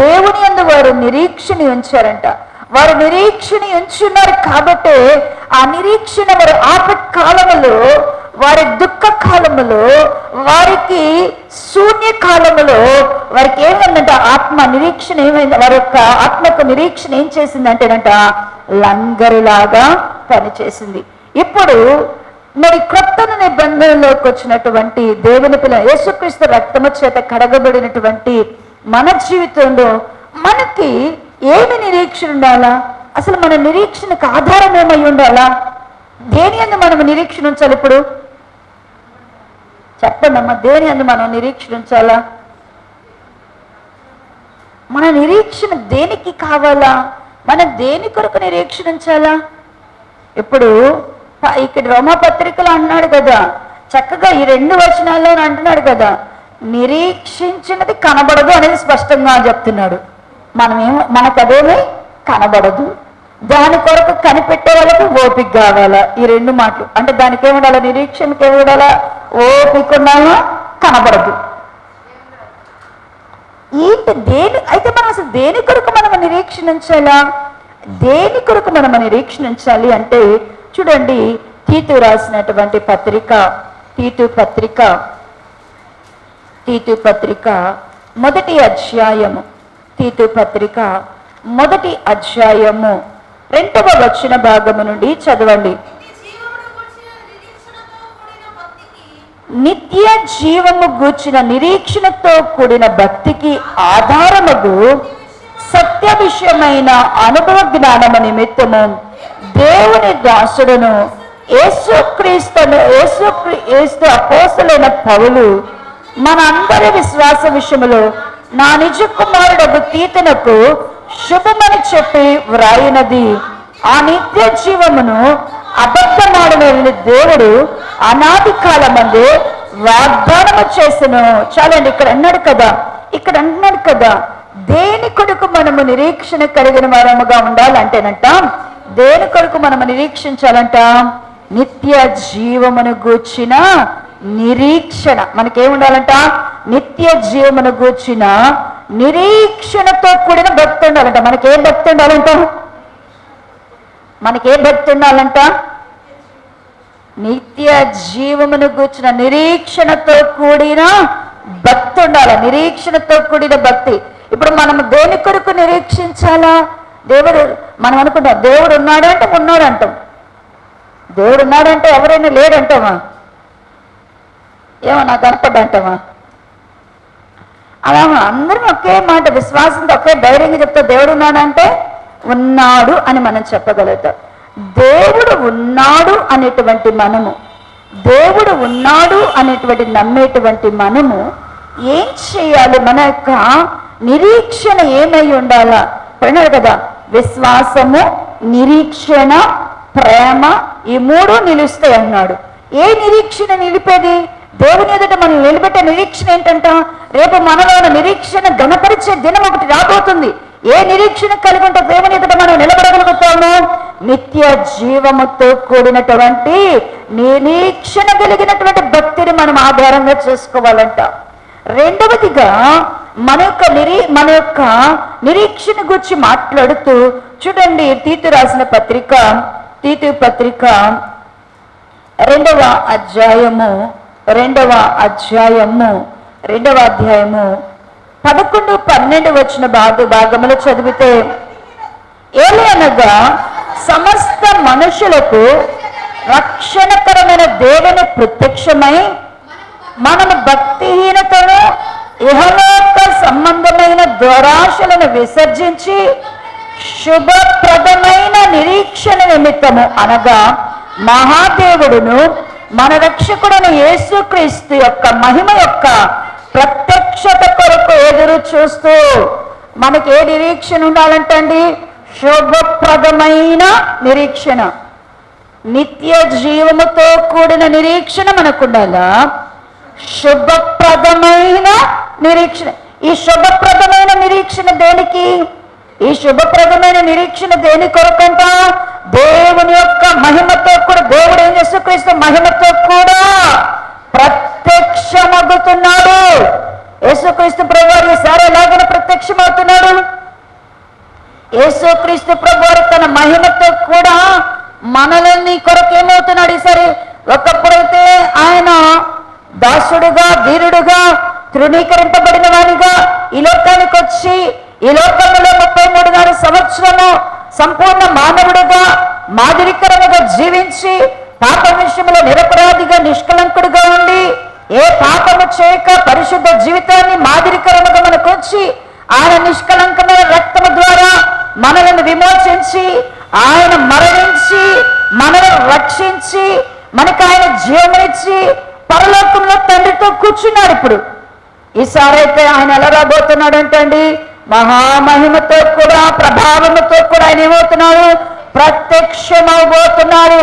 దేవుని యందు వారు నిరీక్షణ ఉంచారంట. వారు నిరీక్షణ ఉంచున్నారు కాబట్టి ఆ నిరీక్షణ వారి ఆపత్కాలములో, వారి దుఃఖ కాలములో, వారికి శూన్య కాలములో వారికి ఏమైందంట, ఆత్మ నిరీక్షణ ఏమైంది, వారి యొక్క ఆత్మకు నిరీక్షణ ఏం చేసిందంటేనంట లంగరులాగా పనిచేసింది. ఇప్పుడు మరి క్రొత్త నిబంధనలోకి వచ్చినటువంటి దేవుని పిల్ల యేసుక్రీస్తు రక్తము చేత కడగబడినటువంటి మన జీవితంలో మనకి ఏమి నిరీక్షణ ఉండాలా? అసలు మన నిరీక్షణకు ఆధారం ఏమై ఉండాలా? దేని యందు మనం నిరీక్షణ ఉంచాలి? ఇప్పుడు చెప్పండి అమ్మా, దేని యందు మనం నిరీక్షణ ఉంచాలా? మన నిరీక్షణ దేనికి కావాలా? మనం దేని కొరకు నిరీక్షణ ఉంచాలా? ఇప్పుడు ఇక్కడ రోమాపత్రికలో అన్నాడు కదా, చక్కగా ఈ 2 వచనాల్లో అంటున్నాడు కదా, నిరీక్షించినది కనబడదు అనేది స్పష్టంగా చెప్తున్నాడు. మనకు అదేమీ కనబడదు, దాని కొరకు కనిపెట్టే వాళ్ళకి ఓపిక కావాలా. ఈ 2 మాటలు అంటే దానికి ఏముండాలా, నిరీక్షణకి ఏముండాలా, ఓపిక ఉండాలా, కనబడదు. ఏంటి దేని అయితే మనం అసలు దేని కొరకు మనం నిరీక్షణ ఉంచాలా? దేని కొరకు మనం నిరీక్షణ ఉంచాలి అంటే చూడండి, తీతు రాసినటువంటి పత్రిక తీతు పత్రిక మొదటి అధ్యాయము, తీతు పత్రిక మొదటి అధ్యాయము 2వ వచన భాగము నుండి చదవండి. నిత్య జీవము గూర్చిన నిరీక్షణతో కూడిన భక్తికి ఆధారముగు సత్య విషయమైన అనుభవ జ్ఞానము నిమిత్తము దేవుని దాసుడును యేసు అపోస్తలుడైన పౌలు మనందరి విశ్వాస విషయములో నా నిజ కుమారుడు తీతునకు శుభమని చెప్పి వ్రాయినది, ఆ నిత్య జీవమును అబద్ధమాడలేని దేవుడు అనాది కాలమందు వాగ్దానము చేసెను. చాలండి, ఇక్కడ అన్నాడు కదా దేని కొరకు మనము నిరీక్షణ కలిగిన వారముగా ఉండాలంటేనంట, దేని కొరకు మనము నిరీక్షించాలంట? నిత్య జీవమును గూర్చిన నిరీక్షణ. మనకేముండాలంట? నిత్య జీవమును గూర్చిన నిరీక్షణతో కూడిన భక్తి ఉండాలంట. మనకేం భక్తి ఉండాలంట? నిత్య జీవమును గూర్చిన నిరీక్షణతో కూడిన భక్తి ఉండాలి. నిరీక్షణతో కూడిన భక్తి. ఇప్పుడు మనం దేని కొరకు నిరీక్షించాలా? మనం అనుకుంటాం దేవుడు ఉన్నాడంటే ఉన్నాడంటాం, దేవుడు ఉన్నాడంటే ఎవరైనా లేడంటామా? ఏమో నాకు కనపడ్డంటామా? అలా అందరం ఒకే మాట విశ్వాసంతో ఒకే ధైర్యంగా చెప్తా, దేవుడు ఉన్నాడంటే ఉన్నాడు అని మనం చెప్పగలుగుతాం. దేవుడు ఉన్నాడు అనేటువంటి మనము, దేవుడు ఉన్నాడు అనేటువంటి నమ్మేటువంటి మనము ఏం చేయాలి? మన యొక్క నిరీక్షణ ఏమై ఉండాలా? అన్నాడు కదా, విశ్వాసము, నిరీక్షణ, ప్రేమ, ఈ 3 నిలుస్తాయి అన్నాడు. ఏ నిరీక్షణ నిలిపేది? దేవుని ఎదుట మనం నిలబెట్టే నిరీక్షణ ఏంటంట? రేపు మనలో నిరీక్షణ గణపరిచే దినం ఒకటి రాబోతుంది. ఏ నిరీక్షణ కలిగి ఉంటే దేవుని ఎదుట మనం నిలబడగలుగుతాము? నిత్య జీవముతో కూడినటువంటి నిరీక్షణ కలిగినటువంటి భక్తిని మనం ఆధారంగా చేసుకోవాలంట. రెండవదిగా మన యొక్క నిరీక్షణ గురించి మాట్లాడుతూ చూడండి, తీతు రాసిన పత్రిక, తీతు పత్రిక 2వ అధ్యాయము 11-12 వచ్చిన భాగములు చదివితే, ఏలనగా సమస్త మనుషులకు రక్షణకరమైన దేవుని ప్రత్యక్షమై మనము భక్తిహీనతను, ఇహలోక సంబంధమైన దురాశలను విసర్జించి శుభప్రదమైన నిరీక్షణ నిమిత్తము, అనగా మహాదేవుడును మన రక్షకుడును యేసుక్రీస్తు యొక్క మహిమ యొక్క ప్రత్యక్షత కొరకు ఎదురు చూస్తూ. మనకి ఏ నిరీక్షణ ఉండాలంటండి? శుభప్రదమైన నిరీక్షణ, నిత్య జీవముతో కూడిన నిరీక్షణ మనకు ఉండాలా? శుభప్రదమైన నిరీక్షణ. ఈ శుభప్రదమైన నిరీక్షణ దేనికి? ఈ శుభప్రదమైన నిరీక్షణ దేని కొరకంట? దేవుని యొక్క మహిమతో కూడా, దేవుడు ఏం యేసుక్రీస్తు మహిమతో కూడా ప్రత్యక్షమవుతున్నాడు. యేసుక్రీస్తు ప్రభువారు ఈసారి ఎలాగైనా ప్రత్యక్షమవుతున్నాడు? యేసుక్రీస్తు ప్రభువారు తన మహిమతో కూడా మనల్ని కొరకు ఏమవుతున్నాడు ఈసారి? ఒకప్పుడైతే ఆయన దాసుడుగా, వీరుడుగా, తృణీకరింపబడిన వారిగా ఈ లోకానికి వచ్చి ఈ లోకంలో 33 సంవత్సరము సంపూర్ణ మానవుడుగా, మాదిరికరముగా జీవించి, పాపం విషయంలో నిరపరాధిగా, నిష్కలంకుడుగా ఉండి, ఏ పాపము చేయక పరిశుద్ధ జీవితాన్ని మాదిరికరముగా మనకు వచ్చి, ఆయన నిష్కలంకమైన రక్తము ద్వారా మనలను విమోచించి, ఆయన మరణించి, మనలను రక్షించి, మనకు ఆయన జీవమిచ్చి పరలోకంలో తండ్రితో కూర్చున్నాడు. ఇప్పుడు ఈసారి అయితే ఆయన ఎలా రాబోతున్నాడు అంటండి? మహామహిమతో కూడా, ప్రభావముతో కూడా ఆయన ఏమవుతున్నాడు? ప్రత్యక్షమవబోతున్నాడు.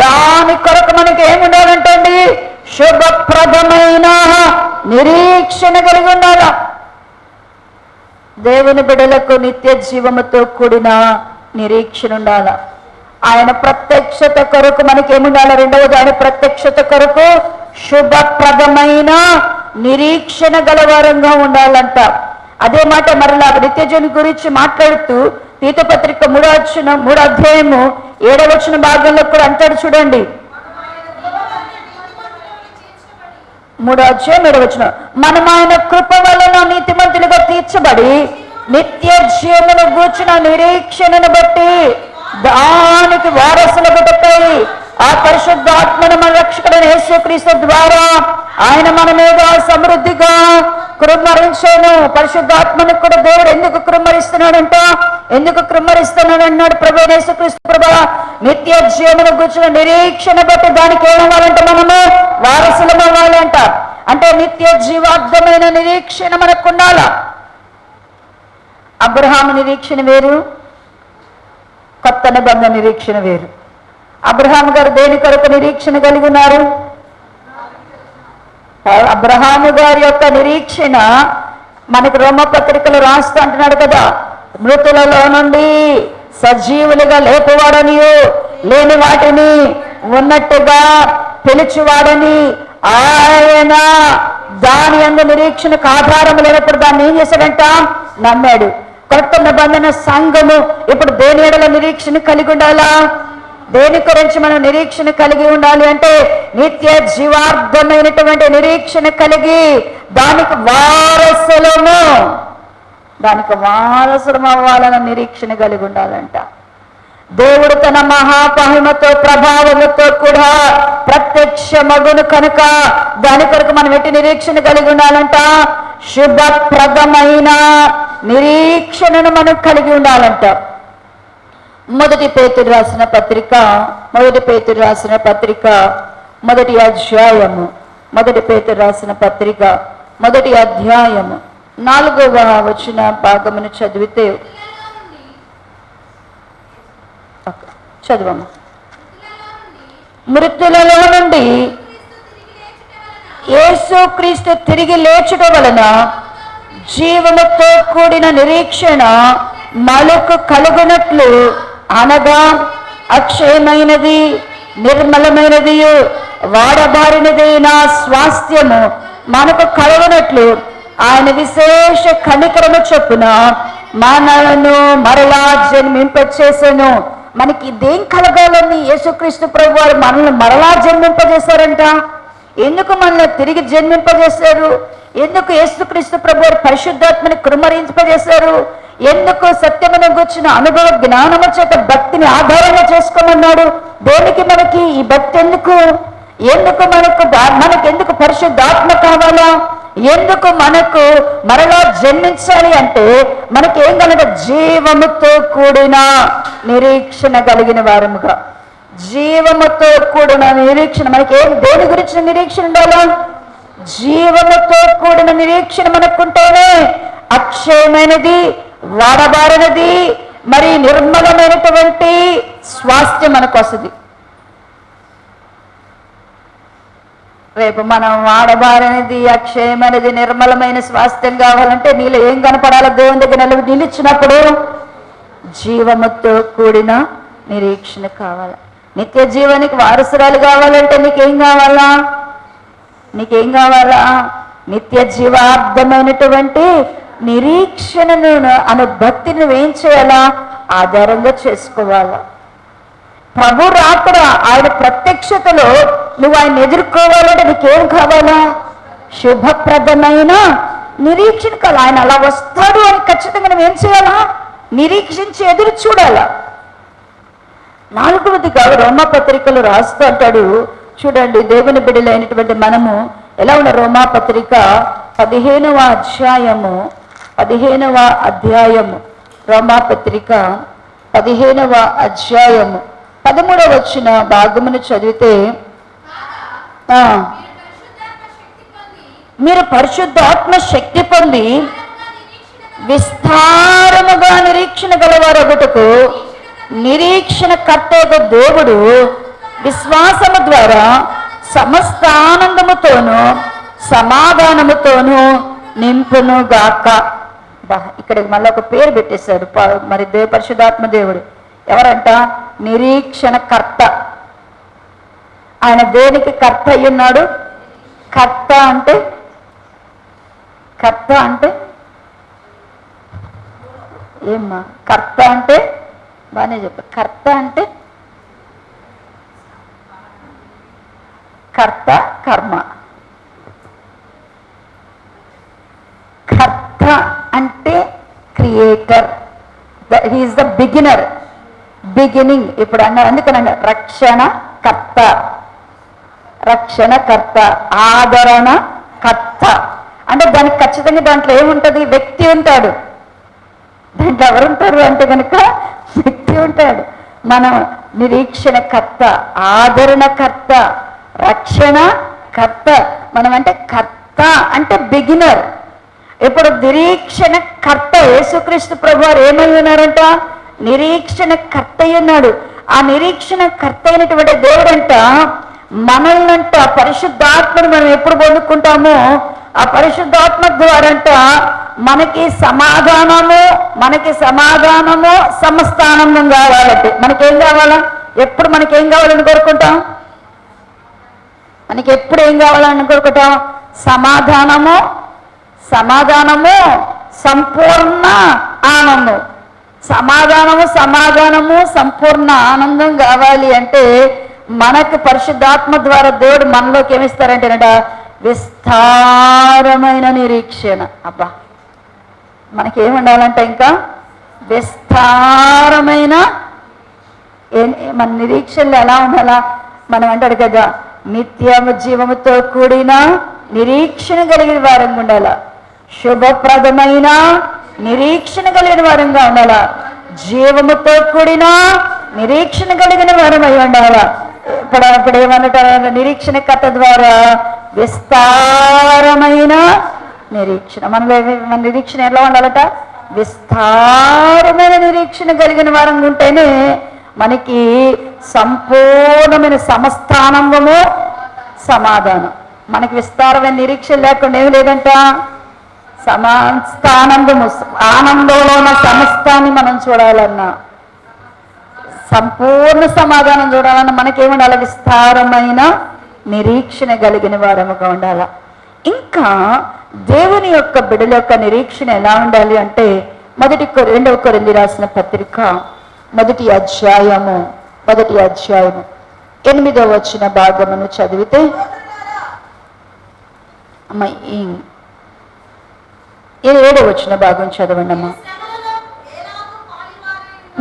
దాని కొరకు మనకి ఏముండాలంటండి? శుభప్రదమైన నిరీక్షణ కలిగి ఉండాలా. దేవుని బిడ్డలకు నిత్య జీవముతో కూడిన నిరీక్షణ ఉండాలా. ఆయన ప్రత్యక్షత కొరకు మనకి ఏముండాలి? రెండవది, ఆయన ప్రత్యక్షత కొరకు శుభప్రదమైన నిరీక్షణ గలవారంగా ఉండాలంట. అదే మాట మరలా నిత్యజీవుని గురించి మాట్లాడుతూ తీతు పత్రిక 3వ అధ్యాయము 7వ భాగంలో కూడా అంటాడు. చూడండి, 3:7 మనం ఆయన కృప వలన నీతిమంతులుగా తీర్చబడి నిత్య జీవమును గూర్చిన నిరీక్షణను బట్టి దానికి వారసులగుటకై ఆ పరిశుద్ధాత్మను మన రక్షకుడైన యేసుక్రీస్తు ద్వారా ఆయన మన మీద సమృద్ధిగా కృమ్మరించాను. పరిశుద్ధాత్మను కూడా దేవుడు ఎందుకు కృమ్మరిస్తున్నాడంట? ఎందుకు కృమ్మరిస్తున్నాడు అన్నాడు ప్రభువైన యేసుక్రీస్తు ప్రభువా? నిత్య జీవమును గూర్చిన నిరీక్షణ బట్టి దానికి ఏమవ్వాలంట? మనము వారసులం అవ్వాలంట. అంటే నిత్య జీవార్థమైన నిరీక్షణ మనకు ఉండాల. అబ్రహాము నిరీక్షణ వేరు, కొత్త నిబంధన నిరీక్షణ వేరు. అబ్రహాము గారు దేని కొరకు నిరీక్షణ కలిగి ఉన్నారు? అబ్రహాము గారి యొక్క నిరీక్షణ మనకు రోమపత్రికలు రాస్తూ అంటున్నాడు కదా, మృతులలో నుండి సజీవులుగా లేపువాడనియు లేని వాటిని ఉన్నట్టుగా పిలిచివాడని ఆయన దాని యందు నిరీక్షణకు ఆధారం లేనప్పుడు దాన్ని ఏం చేశాడంట? నమ్మాడు. కొత్త నిబంధన సంఘము ఇప్పుడు దేని ఎడల నిరీక్షణ కలిగి ఉండాలా? దేని గురించి మనం నిరీక్షణ కలిగి ఉండాలి అంటే నిత్య జీవార్థమైనటువంటి నిరీక్షణ కలిగి దానికి వారసులము అవ్వాలన్న నిరీక్షణ కలిగి ఉండాలంట. దేవుడు తన మహామహిమతో ప్రభావముతో కూడా ప్రత్యక్ష మగును కనుక దాని కొరకు మనం ఎట్టి నిరీక్షణ కలిగి ఉండాలంట? శుభప్రదమైన నిరీక్షణను మనం కలిగి ఉండాలంట. మొదటి పేతురు రాసిన పత్రిక మొదటి అధ్యాయము, మొదటి పేతురు రాసిన పత్రిక మొదటి అధ్యాయము 4వ వచన భాగమును చదివితే చదవము. మృతులలో నుండి యేసుక్రీస్తు తిరిగి లేచుట వలన జీవముతో కూడిన నిరీక్షణ మనకు కలుగునట్లు, అనగా అక్షయమైనది, నిర్మలమైనది, వాడబారినదైన స్వాస్థ్యము మనకు కలుగునట్లు ఆయన విశేష కనికరము చొప్పున మనలను మరలా జన్మింపచేసెను. మనకి ఇదేం కలగాలని యేసుక్రీస్తు ప్రభు వారు మనల్ని మరలా జన్మింపజేశారంట. ఎందుకు మనల్ని తిరిగి జన్మింపజేశారు? ఎందుకు యేసుక్రీస్తు ప్రభు వారు పరిశుద్ధాత్మని కృమ్మరింపజేశారు? ఎందుకు సత్యమును గూర్చిన అనుభవ జ్ఞానము చేత భక్తిని ఆధారంగా చేసుకోమన్నాడు? దేనికి మనకి ఈ భక్తి? ఎందుకు మనకెందుకు పరిశుద్ధాత్మ కావాలా? ఎందుకు మనకు మరలా జన్మించాలి అంటే మనకి ఏం కలగ? జీవముతో కూడిన నిరీక్షణ కలిగిన వారముగా. జీవముతో కూడిన నిరీక్షణ మనకి దేని గురించిన నిరీక్షణ ఉండాలా? జీవముతో కూడిన నిరీక్షణ మనకుంటేనే అక్షయమైనది, వాడబారినది, మరి నిర్మలమైనటువంటి స్వాస్థ్యం మనకు వస్తుంది. రేపు మనం వాడబారినది, అక్షయమైనది, నిర్మలమైన స్వాస్థ్యం కావాలంటే నీళ్ళు ఏం కనపడాలో? దేవుని దగ్గర నిలిచినప్పుడు జీవముతో కూడిన నిరీక్షణ కావాలి. నిత్య జీవానికి వారసురాలు కావాలంటే నీకేం కావాలా? నిత్య జీవార్థమైనటువంటి నిరీక్షణను అను భక్తిని ఏం చేయాలా? ఆధారంగా చేసుకోవాలా. ప్రభు రాకడ, ఆయన ప్రత్యక్షతలో నువ్వు ఆయన ఎదుర్కోవాలంటే నీకేం కావాలా? శుభప్రదమైన నిరీక్షణ కావాలి. ఆయన అలా వస్తాడు అని ఖచ్చితంగా నువ్వేం చేయాలా? నిరీక్షించి ఎదురు చూడాలా. 4వదిగా రోమాపత్రికలు రాస్తూ అంటాడు చూడండి, దేవుని బిడ్డలైనటువంటి మనము ఎలా ఉన్న రోమాపత్రిక 15వ అధ్యాయము రోమాపత్రిక 15వ అధ్యాయము 13వ వచన భాగమును చదివితే, మీరు పరిశుద్ధాత్మ శక్తి పొంది విస్తారముగా నిరీక్షణ గలవారొకటకు నిరీక్షణ కర్తయ్య దేవుడు విశ్వాసము ద్వారా సమస్త ఆనందముతోనూ సమాధానముతోనూ నింపును గాక. ఇక్కడికి మళ్ళీ ఒక పేరు పెట్టేశాడు మరి పరిశుద్ధాత్మ దేవుడు. ఎవరంట? నిరీక్షణ కర్త. ఆయన దేనికి కర్త అయ్యున్నాడు? కర్త అంటే ఏమ్మా? కర్త అంటే బాగానే చెప్ప. కర్త అంటే కర్త, కర్మ. Creator, he's the beginner, beginning. ఇప్పుడు అన్నారు అందుకనండి రక్షణకర్త, రక్షణకర్త, ఆదరణకర్త. అంటే దానికి ఖచ్చితంగా దాంట్లో ఏముంటుంది? వ్యక్తి ఉంటాడు. దాంట్లో ఎవరుంటారు అంటే కనుక వ్యక్తి ఉంటాడు. మనం నిరీక్షణకర్త, ఆదరణకర్త, రక్షణకర్త. మనం అంటే కర్త అంటే బిగినర్. ఇప్పుడు నిరీక్షణకర్త యేసుక్రీస్తు ప్రభువారు ఏమై ఉన్నారంట? నిరీక్షణకర్త ఉన్నాడు. ఆ నిరీక్షణకర్త అయినటువంటి దేవుడంట మనల్నంట పరిశుద్ధాత్మను మనం ఎప్పుడు పొందుకుంటామో ఆ పరిశుద్ధాత్మ ద్వారంట మనకి సమాధానము సమస్త ఆనందం కావాలంటే మనకేం కావాలా? ఎప్పుడు మనకేం కావాలని కోరుకుంటాం? మనకి ఎప్పుడు ఏం కావాలని కోరుకుంటాం? సమాధానము సంపూర్ణ ఆనందం. సమాధానము సంపూర్ణ ఆనందం కావాలి అంటే మనకు పరిశుద్ధాత్మ ద్వారా దేవుడు మనలోకి ఏమిస్తారంటేనట విస్తారమైన నిరీక్షణ. అబ్బా, మనకేముండాలంటే ఇంకా విస్తారమైన మన నిరీక్షణలు ఎలా ఉండాలా? మనం అంటాడు కదా, నిత్యము జీవముతో కూడిన నిరీక్షణ కలిగిన వారంగా ఉండాలా, శుభప్రదమైన నిరీక్షణ కలిగిన వారంగా ఉండాలా, జీవముతో కూడిన నిరీక్షణ కలిగిన వారమై ఉండాలా. ఇప్పుడు ఏమన్నటారు? నిరీక్షణ కథ ద్వారా విస్తారమైన నిరీక్షణ. మన నిరీక్షణ ఎలా ఉండాలట? విస్తారమైన నిరీక్షణ కలిగిన వారంగా ఉంటేనే మనకి సంపూర్ణమైన సమస్తానందము సమాధానం. మనకి విస్తారమైన నిరీక్షణ లేకుండా ఏమి లేదంట. సమస్తానందము, ఆనందంలో ఉన్న సమస్తాన్ని మనం చూడాలన్నా, సంపూర్ణ సమాధానం చూడాలన్నా మనకేముండాలి? విస్తారమైన నిరీక్షణ కలిగిన వారముగా ఉండాల. ఇంకా దేవుని యొక్క బిడ్డల యొక్క నిరీక్షణ ఎలా ఉండాలి అంటే 2వ కొరింథీ రాసిన పత్రిక 1వ అధ్యాయము 8వ వచన భాగమును చదివితే, 7వ వచన భాగం చదవండి అమ్మా.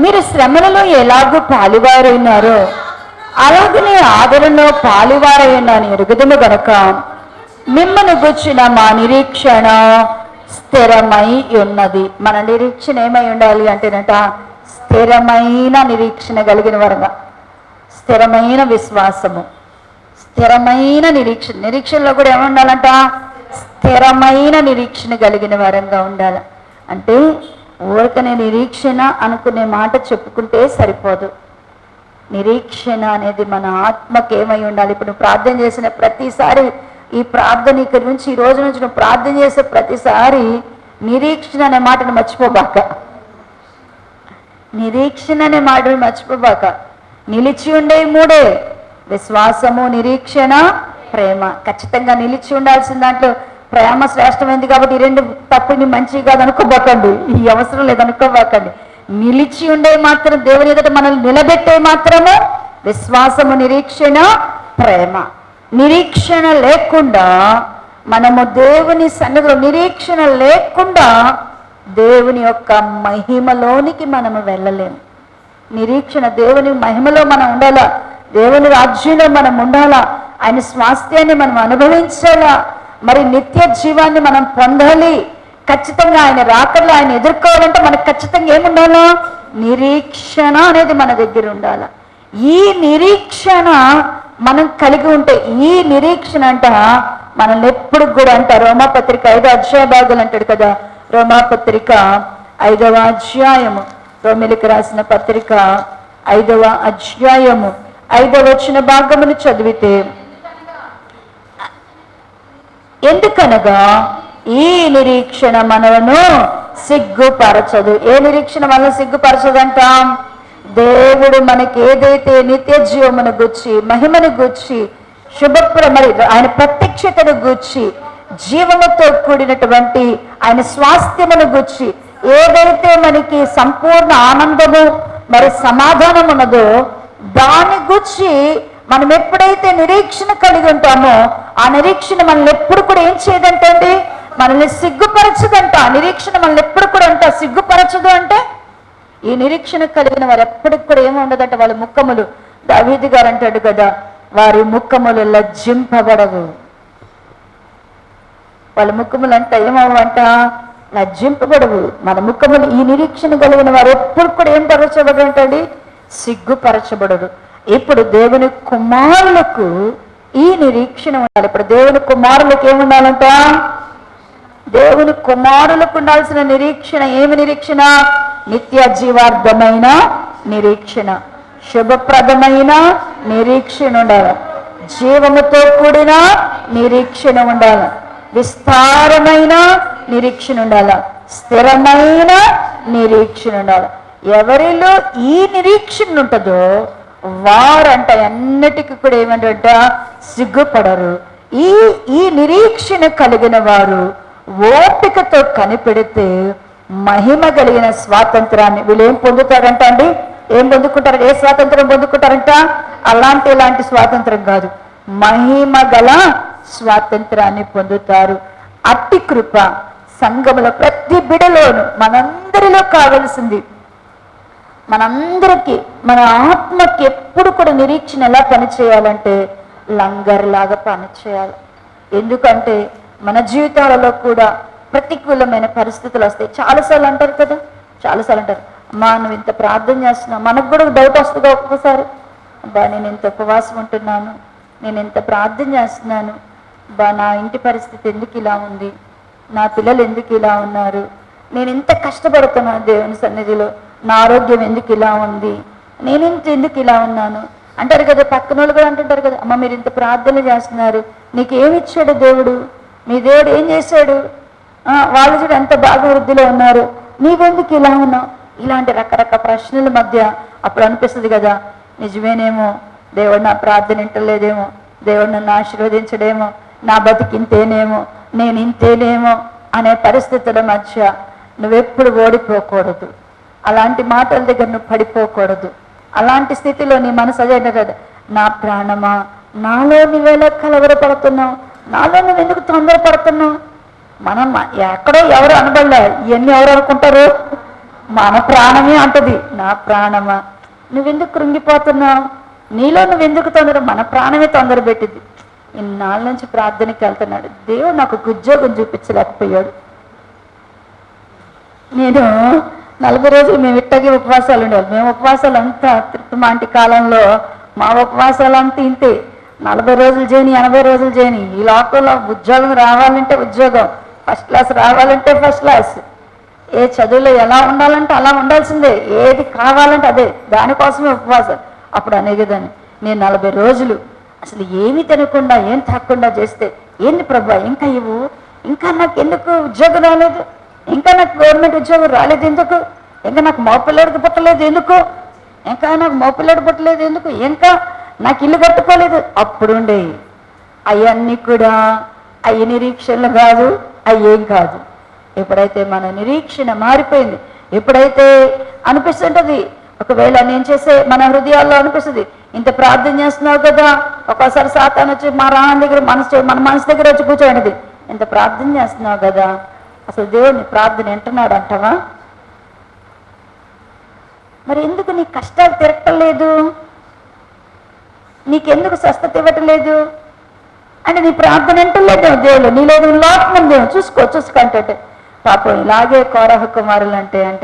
మీరు శ్రమలలో ఎలాగూ పాలివారైనారో అలాగనే ఆదరణలో పాలివారైనాను ఎరుగుదము గనక మిమ్మల్ని గుర్చిన మా నిరీక్షణ స్థిరమై ఉన్నది. మన నిరీక్షణ ఏమై ఉండాలి అంటేనట స్థిరమైన నిరీక్షణ కలిగిన వరంగా, స్థిరమైన విశ్వాసము, స్థిరమైన నిరీక్షణ. నిరీక్షణలో కూడా ఏమి ఉండాలంట? స్థిరమైన నిరీక్షణ కలిగిన వరంగా ఉండాలి. అంటే ఊరికనే నిరీక్షణ అనుకునే మాట చెప్పుకుంటే సరిపోదు. నిరీక్షణ అనేది మన ఆత్మకి ఏమై ఉండాలి? ఇప్పుడు ప్రార్థన చేసిన ప్రతిసారి, ఈ ప్రార్థన ఇక్కడ నుంచి ఈ రోజు నుంచి నువ్వు ప్రార్థన చేసే ప్రతిసారి నిరీక్షణ అనే మాటను మర్చిపోబాక. నిరీక్షణ అనే మాటను మర్చిపోబాక. నిలిచి ఉండే మూడే: విశ్వాసము, నిరీక్షణ, ప్రేమ. ఖచ్చితంగా నిలిచి ఉండాల్సిన దాంట్లో ప్రేమ శ్రేష్టమైంది కాబట్టి ఈ రెండు తప్పుని మంచి కాదు అనుకోబాకండి, ఈ అవసరం లేదనుకోబాకండి. నిలిచి ఉండే మాత్రం, దేవుని ఎదుట మనల్ని నిలబెట్టే మాత్రము విశ్వాసము, నిరీక్షణ, ప్రేమ. నిరీక్షణ లేకుండా మనము దేవుని సన్నిధిలో, నిరీక్షణ లేకుండా దేవుని యొక్క మహిమలోనికి మనము వెళ్ళలేము. నిరీక్షణ, దేవుని మహిమలో మనం ఉండాలా, దేవుని రాజ్యంలో మనం ఉండాలా, ఆయన స్వాస్థ్యాన్ని మనం అనుభవించాలా, మరి నిత్య జీవాన్ని మనం పొందాలి. ఖచ్చితంగా ఆయన రాకడలో ఆయన ఎదుర్కోవాలంటే మనకు ఖచ్చితంగా ఏముండాలా? నిరీక్షణ అనేది మన దగ్గర ఉండాల. ఈ నిరీక్షణ మనం కలిగి ఉంటే, ఈ నిరీక్షణ అంట మనల్ని ఎప్పుడు కూడా అంట రోమాపత్రిక 5వ అధ్యాయ భాగాలు అంటాడు కదా, రోమాపత్రిక 5వ అధ్యాయము, రోమిలికి రాసిన పత్రిక 5వ అధ్యాయము 5వ వచన భాగమును చదివితే, ఎందుకనగా ఈ నిరీక్షణ మనలను సిగ్గుపరచదు. ఏ నిరీక్షణ మనల్ని సిగ్గుపరచదంట? దేవుడు మనకి ఏదైతే నిత్య జీవమును గూర్చి, మహిమను గూర్చి, మరి ఆయన ప్రత్యక్షతను గూర్చి, జీవముతో కూడినటువంటి ఆయన స్వాస్థ్యమును గూర్చి ఏదైతే మనకి సంపూర్ణ ఆనందము మరి సమాధానం ఉన్నదో దాని గూర్చి మనం ఎప్పుడైతే నిరీక్షణ కలిగి ఉంటామో ఆ నిరీక్షణ మనల్ని ఎప్పుడు కూడా ఏం చేయదంటండి? మనల్ని సిగ్గుపరచదంట. నిరీక్షణ మనల్ని ఎప్పుడు కూడా అంట సిగ్గుపరచదు అంటే, ఈ నిరీక్షణ కలిగిన వారు ఎప్పటికి కూడా ఏమి ఉండదంట, వాళ్ళ ముఖములు, దావీదు గారు అంటాడు కదా, వారి ముఖములు లజ్జింపబడవు. వాళ్ళ ముఖములు అంట ఏమవంట, లజ్జింపబడవు. మన ముఖములు, ఈ నిరీక్షణ కలిగిన వారు ఎప్పుడు కూడా ఏం పరచబడు అంటండి, సిగ్గుపరచబడరు. ఇప్పుడు దేవుని కుమారులకు ఈ నిరీక్షణ ఉండాలి. ఇప్పుడు దేవుని కుమారులకు ఏముండాలంట, దేవుని కుమారులకు ఉండాల్సిన నిరీక్షణ ఏమి నిరీక్షణ, నిత్య జీవార్థమైన నిరీక్షణ, శుభప్రదమైన నిరీక్షణ ఉండాలి, జీవముతో కూడిన నిరీక్షణ ఉండాలి, విస్తారమైన నిరీక్షణ ఉండాలి, స్థిరమైన నిరీక్షణ ఉండాలి. ఎవరిలో ఈ నిరీక్షణ ఉంటుందో వారంట ఎన్నటికి కూడా ఏమంట సిగ్గుపడరు. ఈ నిరీక్షణ కలిగిన వారు ఓపికతో కనిపెడితే మహిమ కలిగిన స్వాతంత్రాన్ని వీళ్ళు ఏం పొందుతారంట అండి, ఏం పొందుకుంటారు, ఏ స్వాతంత్రం పొందుకుంటారంట, ఇలాంటి స్వాతంత్రం కాదు, మహిమ గల స్వాతంత్రాన్ని పొందుతారు. అట్టి కృప సంఘములో ప్రతి బిడలోను మనందరిలో కావలసింది. మనందరికీ మన ఆత్మకి ఎప్పుడు కూడా నిరీక్షణ ఎలా పనిచేయాలంటే లంగర్ లాగా పనిచేయాలి. ఎందుకంటే మన జీవితాలలో కూడా ప్రతికూలమైన పరిస్థితులు వస్తాయి. చాలాసార్లు అంటారు కదా, చాలాసార్లు అంటారు, అమ్మా నువ్వు ఇంత ప్రార్థన చేస్తున్నావు, మనకు కూడా డౌట్ వస్తుంది ఒక్కొక్కసారి, అబ్బా నేను ఇంత ఉపవాసం ఉంటున్నాను, నేను ఇంత ప్రార్థన చేస్తున్నాను, బా నా ఇంటి పరిస్థితి ఎందుకు ఇలా ఉంది, నా పిల్లలు ఎందుకు ఇలా ఉన్నారు, నేను ఇంత కష్టపడుతున్నాను దేవుని సన్నిధిలో, నా ఆరోగ్యం ఎందుకు ఇలా ఉంది, నేను ఎందుకు ఇలా ఉన్నాను అంటారు కదా. పక్కన వాళ్ళు కూడా అంటుంటారు కదా, అమ్మ మీరు ఇంత ప్రార్థన చేస్తున్నారు, నీకు ఏమి ఇచ్చాడు దేవుడు, మీ దేవుడు ఏం చేశాడు, వాళ్ళు చూడు ఎంత బాగా వృద్ధిలో ఉన్నారు, నీవెందుకు ఇలా ఉన్నావు, ఇలాంటి రకరకాల ప్రశ్నల మధ్య అప్పుడు అనిపిస్తుంది కదా, నిజమేనేమో దేవుడు నా ప్రార్థన వింటలేదేమో, దేవుడు నన్ను ఆశీర్వదించడేమో, నా బతికింతేనేమో, నేను ఇంతేనేమో అనే పరిస్థితుల మధ్య నువ్వెప్పుడు ఓడిపోకూడదు. అలాంటి మాటల దగ్గర నువ్వు పడిపోకూడదు. అలాంటి స్థితిలో నీ మనసు అదే కదా, నా ప్రాణమా నాలో నువ్వేలా కలవరపడుతున్నావు, నాలో నువ్వు ఎందుకు తొందరపడుతున్నావు. మనం ఎక్కడో ఎవరు అనబడలే, ఇవన్నీ ఎవరు అనుకుంటారు, మన ప్రాణమే అంటది, నా ప్రాణమా నువ్వెందుకు కృంగిపోతున్నావు, నీలో నువ్వెందుకు తొందర, మన ప్రాణమే తొందర పెట్టింది. ఇన్నాళ్ళ నుంచి ప్రార్థనకి వెళ్తున్నాడు, దేవుడు నాకు ఉద్యోగం చూపించలేకపోయాడు. నేను 40 రోజులు మేము ఇట్టకి ఉపవాసాలు ఉండేవాళ్ళు. మేము ఉపవాసాలు అంతా తిరుపతి కాలంలో మా ఉపవాసాలు అంతా ఇంతే, 40 రోజులు చేయని 80 రోజులు చేయని. ఈ లోకంలో ఉద్యోగం రావాలంటే ఉద్యోగం, ఫస్ట్ క్లాస్ రావాలంటే ఫస్ట్ క్లాస్, ఏ చదువులో ఎలా ఉండాలంటే అలా ఉండాల్సిందే, ఏది కావాలంటే అదే, దానికోసమే ఉపవాసం. అప్పుడు అనేదాన్ని, నేను 40 రోజులు అసలు ఏమీ తినకుండా ఏం తాకుండా చేస్తే ఏంది ప్రభా ఇంకా ఇవ్వు, ఇంకా నాకు ఎందుకు ఉద్యోగం రాలేదు, ఇంకా నాకు గవర్నమెంట్ ఉద్యోగం రాలేదు ఎందుకు, ఇంకా నాకు మోపిల్లాడికి పుట్టలేదు ఎందుకు, ఇంకా నాకు మోపిల్లాడి పుట్టలేదు ఎందుకు, ఇంకా నాకు ఇల్లు కట్టుకోలేదు. అప్పుడుండే అవన్నీ కూడా అయ్యి నిరీక్షణలు కాదు, అయ్యేం కాదు. ఎప్పుడైతే మన నిరీక్షణ మారిపోయింది, ఎప్పుడైతే అనిపిస్తుంటది, ఒకవేళ నేను చేసే మన హృదయాల్లో అనిపిస్తుంది, ఇంత ప్రార్థన చేస్తున్నావు కదా, ఒక్కోసారి సాతాను వచ్చి మా రాణి దగ్గర మన మనసు దగ్గర వచ్చి కూర్చోండి, ఇంత ప్రార్థన చేస్తున్నావు కదా, అసలు దేవుని ప్రార్థన వింటున్నాడు అంటావా, మరి ఎందుకు నీ కష్టాలు తిరగలేదు, నీకెందుకు స్వస్థత ఇవ్వట్లేదు అంటే నీ ప్రార్థన వింటలేదు దేవుడు, నీలో లోపం దేవుడు చూసుకుంటే. పాపం ఇలాగే కోరహ కుమారులు అంటే అంట,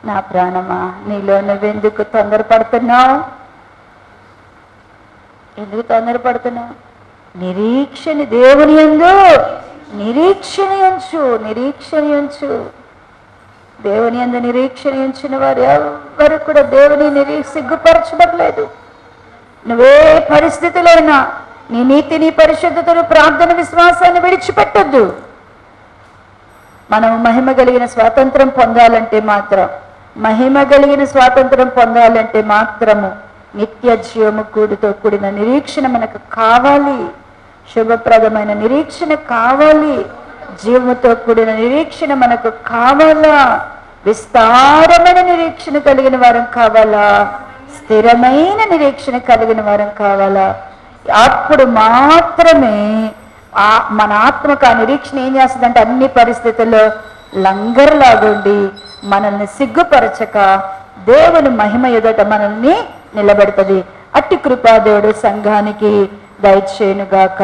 నా ప్రాణమా నీలో నువ్వెందుకు తొందరపడుతున్నావు, ఎందుకు తొందరపడుతున్నావు, నిరీక్షణ దేవుని యందు నిరీక్షణ ఉంచు. దేవుని యందు నిరీక్షణ ఉంచిన వారు ఎవరు కూడా దేవుని సిగ్గుపరచబడలేదు. నువ్వే పరిస్థితులైనా నీ నీతి, నీ పరిశుద్ధతను, ప్రార్థన, విశ్వాసాన్ని విడిచిపెట్టొద్దు. మనం మహిమ కలిగిన స్వాతంత్రం పొందాలంటే మాత్రము నిత్య జీవము కూడిన నిరీక్షణ మనకు కావాలి, శుభప్రదమైన నిరీక్షణ కావాలి, జీవముతో కూడిన నిరీక్షణ మనకు కావాలా, విస్తారమైన నిరీక్షణ కలిగిన వారం కావాలా, స్థిరమైన నిరీక్షణ కలిగిన వారం కావాలా. అప్పుడు మన ఆత్మకు ఆ నిరీక్షణ ఏం చేస్తుందంటే అన్ని పరిస్థితుల్లో లంగరులాగుండి మనల్ని సిగ్గుపరచక దేవుని మహిమ ఎదుట మనల్ని నిలబెడుతుంది. అట్టి కృపా దేవుడు సంఘానికి దయచేయునుగాక.